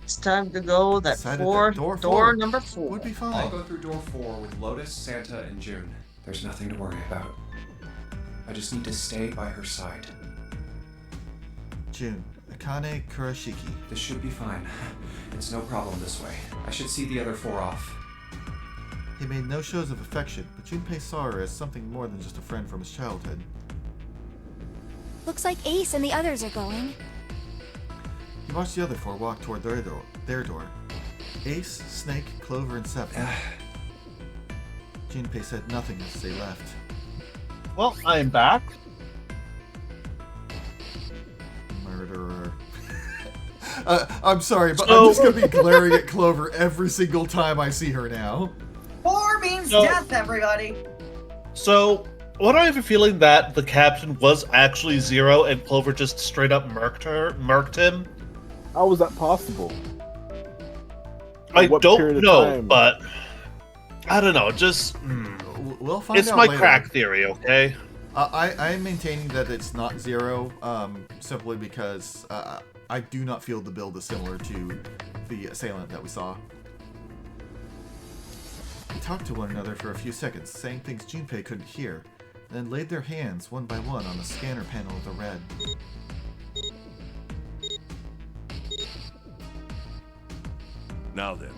It's time to go that Decided door that door number 4. Would be fine. I'll go through door 4 with Lotus, Santa, and June. There's nothing to worry about. I just need to stay by her side. June, Akane Kurashiki. This should be fine. It's no problem this way. I should see the other 4 off. He made no shows of affection, but Junpei saw her as something more than just a friend from his childhood. Looks like Ace and the others are going. He watched the other 4 walk toward their door. Ace, Snake, Clover, and Seven. Junpei said nothing as they left. Well, I am back. Murderer. I'm sorry, but I'm just gonna be glaring at Clover every single time I see her now. 4 means death, everybody. So, what I have a feeling that the captain was actually Zero and Clover just straight up murked him. How was that possible? I don't know, but I don't know. Just we'll find out. It's my later. crack theory, okay? I'm maintaining that it's not Zero, simply because I do not feel the build is similar to the assailant that we saw. They talked to one another for a few seconds, saying things Junpei couldn't hear, then laid their hands one by one on the scanner panel of the red. Now then.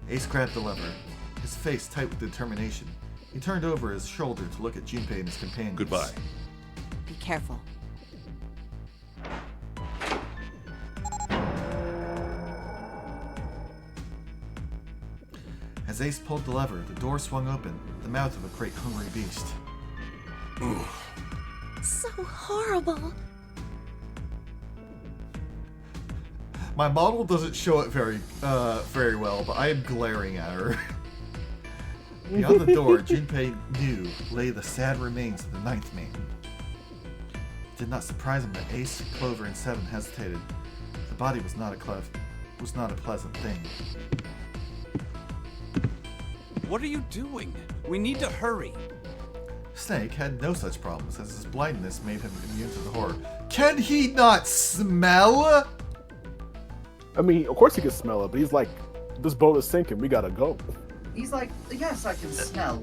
Ace grabbed the lever, his face tight with determination. He turned over his shoulder to look at Junpei and his companions. Goodbye. Be careful. As Ace pulled the lever, the door swung open, the mouth of a great hungry beast. So horrible. My model doesn't show it very well, but I am glaring at her. Beyond the door, Junpei knew lay the sad remains of the ninth man. It did not surprise him that Ace, Clover, and Seven hesitated. The body was not a pleasant thing. What are you doing? We need to hurry. Snake had no such problems, as his blindness made him immune to the horror. Can he not smell? I mean, of course he can smell it, but he's like, this boat is sinking, we gotta go. He's like, yes, I can smell,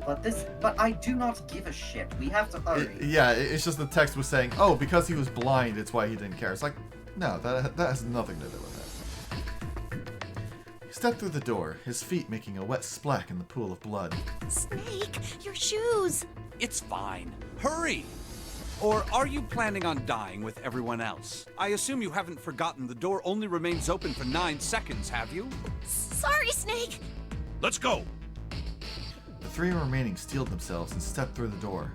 but I do not give a shit. We have to hurry. It's just the text was saying, oh, because he was blind, it's why he didn't care. It's like, no, that has nothing to do with it. He stepped through the door, his feet making a wet splack in the pool of blood. Snake, your shoes. It's fine. Hurry! Or are you planning on dying with everyone else? I assume you haven't forgotten the door only remains open for 9 seconds, have you? Sorry, Snake. Let's go! The three remaining steeled themselves and stepped through the door.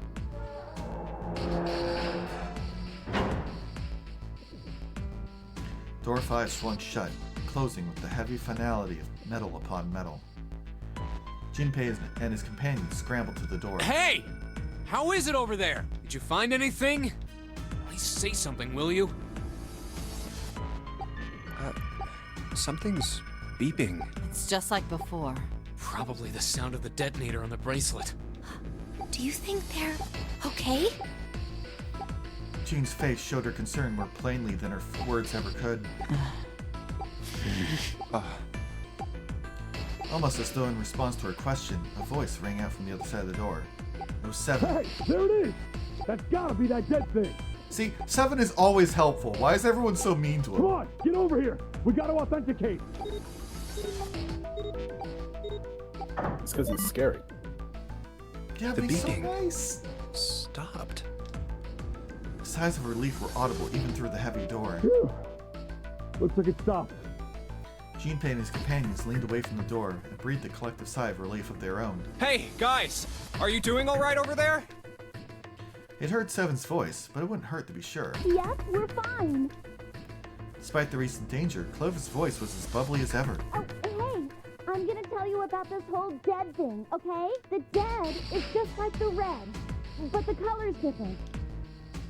Door 5 swung shut, closing with the heavy finality of metal upon metal. Junpei and his companions scrambled to the door. Hey! How is it over there? Did you find anything? Please say something, will you? Something's beeping. It's just like before. Probably the sound of the detonator on the bracelet. Do you think they're okay? June's face showed her concern more plainly than her words ever could. Almost as though in response to her question, a voice rang out from the other side of the door. It was Seven. Hey, there it is! That's gotta be that dead thing! See, Seven is always helpful. Why is everyone so mean to him? Come on, get over here! We gotta authenticate! It's because he's scary. Yeah, The but he's so beeping nice. stopped. Sighs of relief were audible even through the heavy door. Phew. Looks like it stopped. Junpei and his companions leaned away from the door and breathed a collective sigh of relief of their own. Hey, guys! Are you doing all right over there? It heard Seven's voice, but it wouldn't hurt to be sure. Yes, we're fine. Despite the recent danger, Clover's voice was as bubbly as ever. Oh, hey, I'm gonna tell you about this whole dead thing, okay? The dead is just like the red, but the color's different.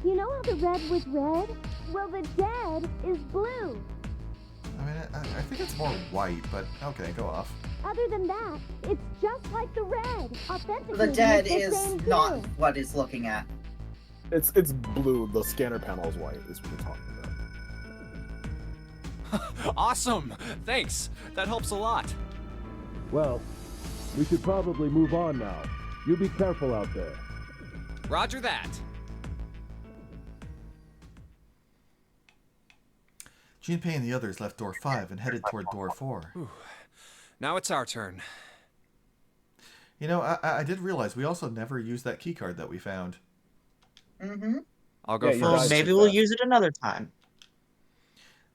You know how the red was red? Well, the dead is blue. I mean, I think it's more white, but okay, go off. Other than that, it's just like the red. Authentically, The dead it's the is same not blue. what it's looking at. It's blue, the scanner panel is white, is what you're talking about. Awesome! Thanks! That helps a lot. Well, we should probably move on now. You be careful out there. Roger that. Junpei and the others left door 5 and headed toward door 4. Whew. Now it's our turn. You know, I did realize we also never used that keycard that we found. Mm-hmm. I'll go Yeah, you first. guys- Maybe we'll use it another time.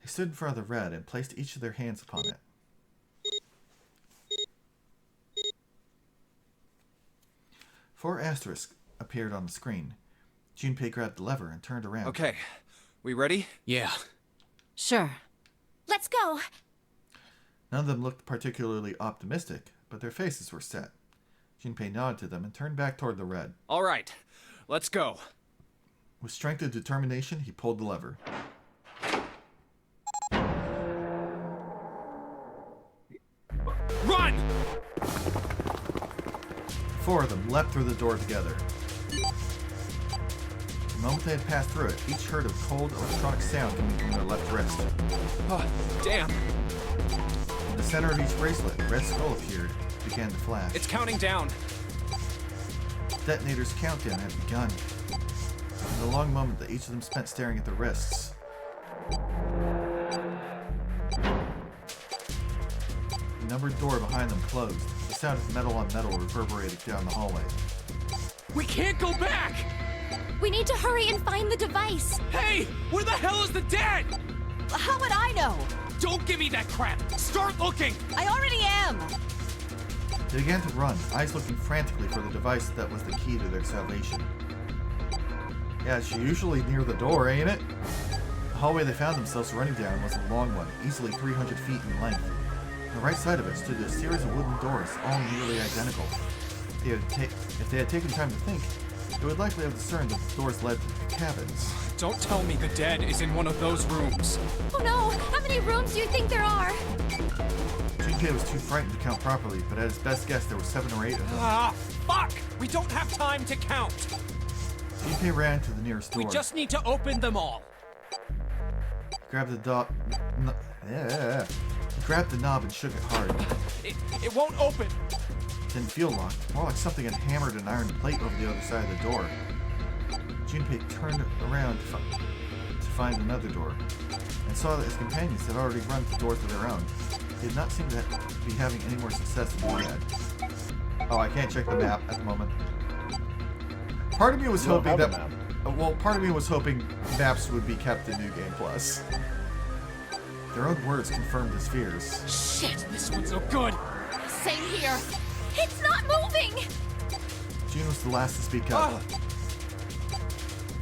They stood in front of the red and placed each of their hands upon it. Four asterisks appeared on the screen. Junpei grabbed the lever and turned around. Okay, we ready? Yeah. Sure. Let's go. None of them looked particularly optimistic, but their faces were set. Junpei nodded to them and turned back toward the red. All right, let's go. With strength and determination, he pulled the lever. Run! Four of them leapt through the door together. The moment they had passed through it, each heard a cold electronic sound coming from their left wrist. Oh, damn. In the center of each bracelet, a red skull appeared and began to flash. It's counting down. The detonator's countdown had begun. In the long moment that each of them spent staring at their wrists, the numbered door behind them closed. The sound of metal on metal reverberated down the hallway. We can't go back! We need to hurry and find the device. Hey! Where the hell is the dead? How would I know? Don't give me that crap! Start looking! I already am! They began to run, eyes looking frantically for the device that was the key to their salvation. Yeah, it's usually near the door, ain't it? The hallway they found themselves running down was a long one, easily 300 feet in length. On the right side of it stood a series of wooden doors, all nearly identical. If they had taken time to think, they would likely have discerned that the doors led to cabins. Don't tell me the dead is in one of those rooms. Oh no! How many rooms do you think there are? Junpei was too frightened to count properly, but at his best guess there were 7 or 8 of them. Ah, fuck! We don't have time to count. Junpei ran to the nearest door. We just need to open them all. Grabbed the He grabbed the knob and shook it hard. It won't open. Didn't feel locked, more like something had hammered an iron plate over the other side of the door. Junpei turned around to find another door, and saw that his companions had already run to doors of their own. They did not seem to be having any more success than he had. Oh, I can't check the map at the moment. Part of me was hoping that... part of me was hoping maps would be kept in New Game Plus. Their own words confirmed his fears. Shit, this one's no good. Same here. It's not moving! June was the last to speak up.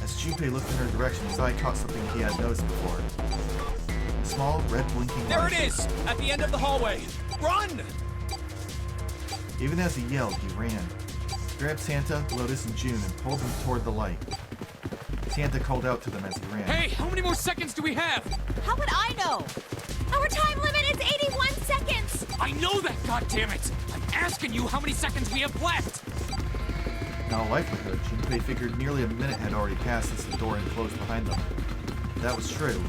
As Junpei looked in her direction, his eye caught something he had noticed before. A small, red blinking There light. it is! At the end of the hallway! Run! Even as he yelled, he ran. He grabbed Santa, Lotus, and June and pulled them toward the light. Santa called out to them as he ran. Hey, how many more seconds do we have? How would I know? Our time limit is 81 seconds! I know that, goddammit! I'm asking you how many seconds we have left! In all likelihood, Junpei figured nearly a minute had already passed since the door had closed behind them. If that was true,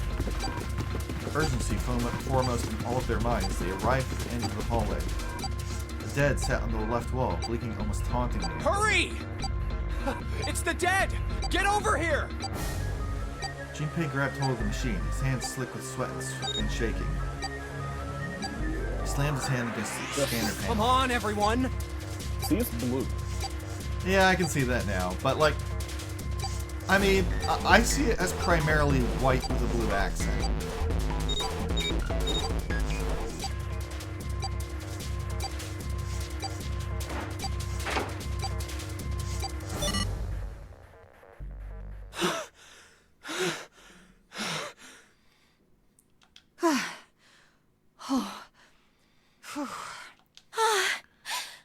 urgency foremost in all of their minds, they arrived at the end of the hallway. The dead sat on the left wall, blinking almost tauntingly. Hurry! It's the dead! Get over here! Junpei grabbed hold of the machine, his hands slick with sweat and shaking. He slammed his hand against the scanner panel. Come on, everyone! See, it's blue. Yeah, I can see that now, but like, I mean, I see it as primarily white with a blue accent.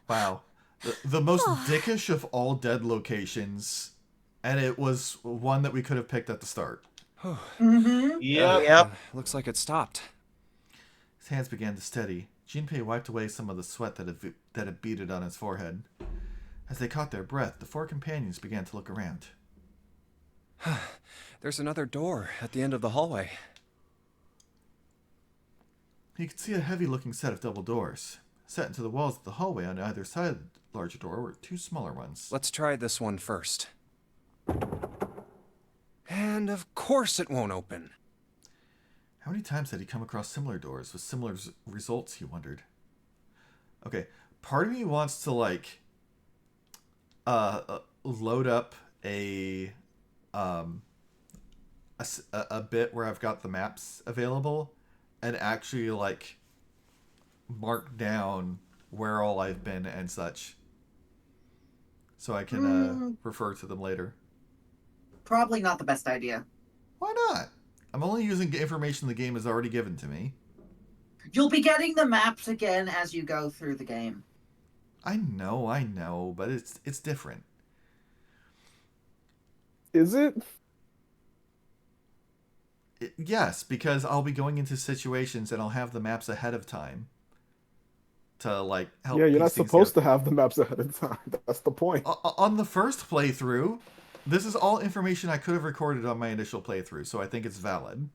Wow. The most dickish of all dead locations, and it was one that we could have picked at the start. Yep. Looks like it stopped. His hands began to steady. Junpei wiped away some of the sweat that had beaded on his forehead. As they caught their breath, the 4 companions began to look around. There's another door at the end of the hallway. He could see a heavy-looking set of double doors. Set into the walls of the hallway on either side of the larger door were 2 smaller ones. Let's try this one first. And of course it won't open. How many times had he come across similar doors with similar results, he wondered. Okay, part of me wants to, like, load up a bit where I've got the maps available and actually, like, mark down where all I've been and such, so I can refer to them later. Probably not the best idea. Why not? I'm only using information the game has already given to me. You'll be getting the maps again as you go through the game. I know, but it's different. Is it? Yes, because I'll be going into situations and I'll have the maps ahead of time to like help. Yeah, you're not supposed to have the maps ahead of time. That's the point. On the first playthrough, this is all information I could have recorded on my initial playthrough, so I think it's valid.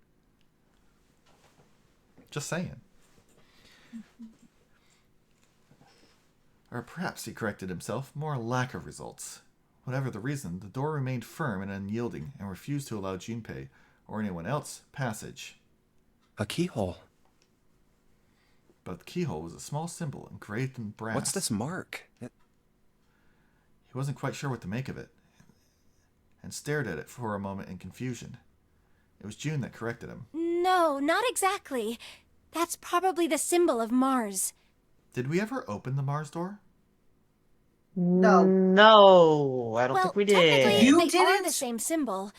Just saying. Or perhaps he corrected himself, more lack of results. Whatever the reason, the door remained firm and unyielding and refused to allow Junpei or anyone else passage. A keyhole. But the keyhole was a small symbol engraved in brass. What's this mark? He wasn't quite sure what to make of it, and stared at it for a moment in confusion. It was June that corrected him. No, not exactly. That's probably the symbol of Mars. Did we ever open the Mars door? No, I don't think we did. Technically, they are the same symbol.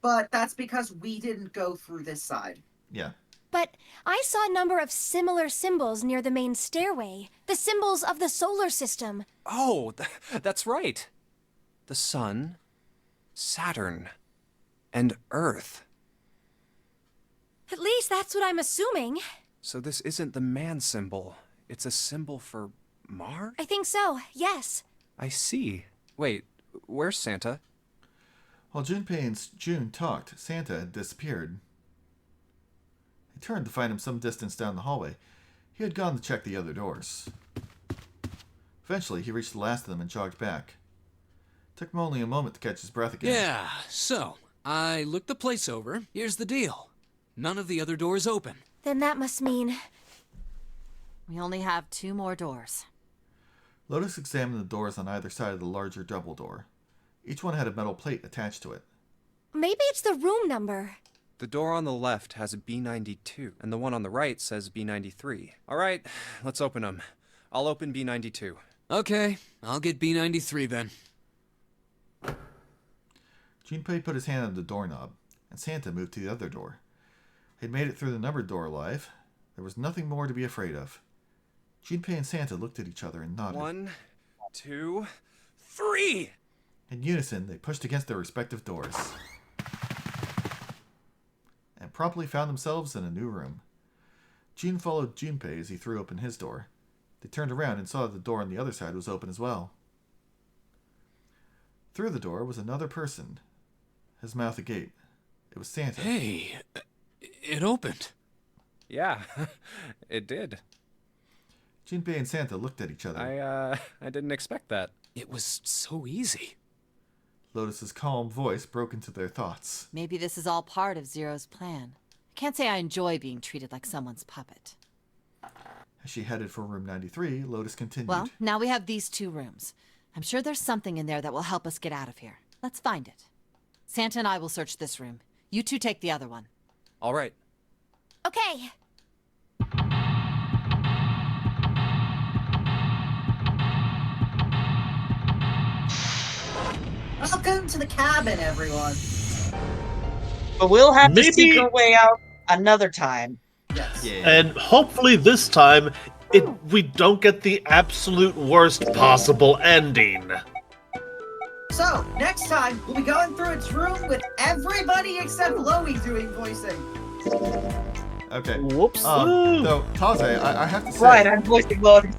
But that's because we didn't go through this side. Yeah. But I saw a number of similar symbols near the main stairway. The symbols of the solar system. Oh, that's right. The Sun, Saturn, and Earth. At least that's what I'm assuming. So this isn't the man symbol. It's a symbol for Mars? I think so, yes. I see. Wait, where's Santa? While Junpei and June talked, Santa had disappeared. He turned to find him some distance down the hallway. He had gone to check the other doors. Eventually, he reached the last of them and jogged back. It took him only a moment to catch his breath again. Yeah, so, I looked the place over. Here's the deal. None of the other doors open. Then that must mean... We only have 2 more doors. Lotus examined the doors on either side of the larger double door. Each one had a metal plate attached to it. Maybe it's the room number. The door on the left has a B92, and the one on the right says B93. All right, let's open them. I'll open B92. Okay, I'll get B93 then. Junpei put his hand on the doorknob, and Santa moved to the other door. He'd made it through the numbered door alive. There was nothing more to be afraid of. Junpei and Santa looked at each other and nodded. 1, 2, 3! In unison, they pushed against their respective doors and promptly found themselves in a new room. June followed Junpei as he threw open his door. They turned around and saw that the door on the other side was open as well. Through the door was another person, his mouth agape. It was Santa. Hey, it opened. Yeah, it did. Junpei and Santa looked at each other. I didn't expect that. It was so easy. Lotus's calm voice broke into their thoughts. Maybe this is all part of Zero's plan. I can't say I enjoy being treated like someone's puppet. As she headed for room 93, Lotus continued. Well, now we have these 2 rooms. I'm sure there's something in there that will help us get out of here. Let's find it. Santa and I will search this room. You 2 take the other one. All right. Okay. Welcome to the cabin, everyone. But we'll have to Maybe- seek our way out another time. Yes. And hopefully this time, we don't get the absolute worst possible ending. So, next time, we'll be going through its room with everybody except Loey doing voicing. Okay. Whoops. No, Taze, I have to say... Right, I'm voicing Loey.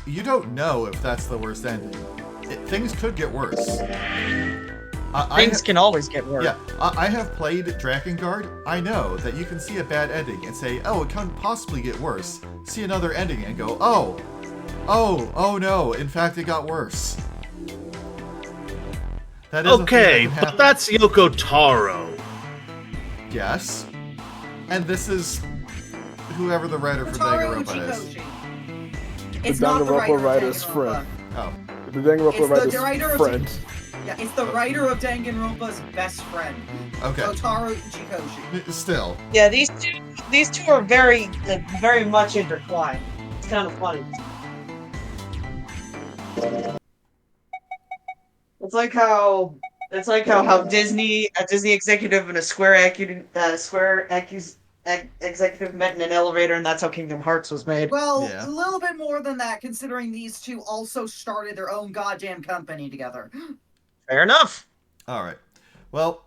You don't know if that's the worst ending. Things could get worse. Things can always get worse. Yeah, I have played Drakengard. I know that you can see a bad ending and say, oh, it can't possibly get worse. See another ending and go, oh no, in fact it got worse. That is Okay, but that's Yoko Taro. Yes. And this is whoever the writer for Taro Danganronpa is. Uchikoshi. The It's not the Danganronpa writer writer's of friend. Oh. The Danganronpa It's the writer writer's of friend. Yeah, it's the writer of Danganronpa's best friend. Okay. Taro Uchikoshi. Still. Yeah, these two are very much intertwined. It's kind of funny. It's like how It's like how a Disney executive and a executive met in an elevator, and that's how Kingdom Hearts was made. Well, Yeah. a little bit more than that, considering these two also started their own goddamn company together. Fair enough. All right. Well,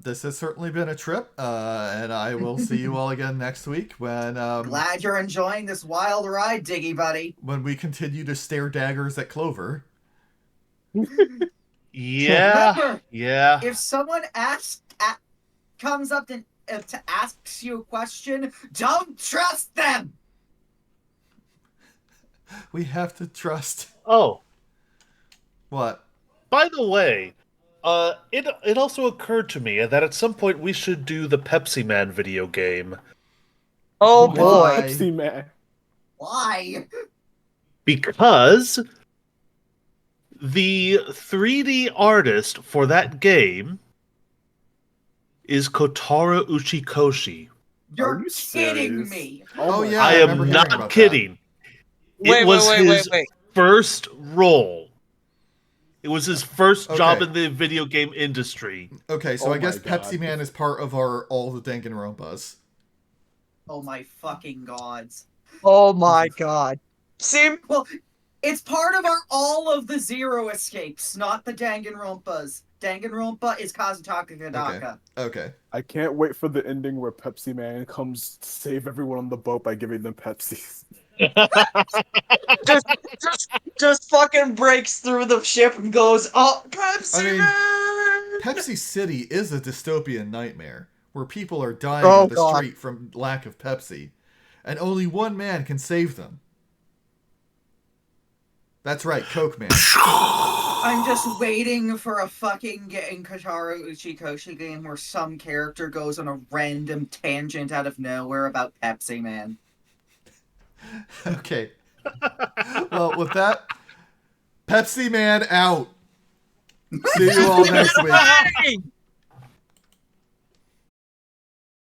this has certainly been a trip, and I will see you all again next week when Glad you're enjoying this wild ride, Diggy buddy. when we continue to stare daggers at Clover. Yeah. Remember, Yeah. if someone comes up to ask you a question, don't trust them. We have to trust. Oh, What? by the way, it also occurred to me that at some point we should do the Pepsi Man video game. Oh boy. Why? Pepsi Man. Why? Because the 3D artist for that game is Kotaro Uchikoshi. You're you kidding serious? me. Oh, my yeah, I remember am hearing not about kidding. Wait, It was wait, his wait. first role. It was his first job Okay. in the video game industry. that. Okay, so Oh I guess my God. Pepsi Man is part of our all the Danganronpas. Oh my fucking gods. Oh my god. See? Well, it's part of our all of the Zero escapes, not the Danganronpas. Danganronpa is Kazutaka Gadaka. Okay. I can't wait for the ending where Pepsi Man comes to save everyone on the boat by giving them Pepsi. just fucking breaks through the ship and goes, "Oh, Pepsi I mean, Man!" Pepsi City is a dystopian nightmare where people are dying Oh, on the God. street from lack of Pepsi, and only one man can save them. That's right, Coke Man. I'm just waiting for a fucking getting Kotaro Uchikoshi game where some character goes on a random tangent out of nowhere about Pepsi Man. Okay. Well, with that, Pepsi Man out. See you all next week.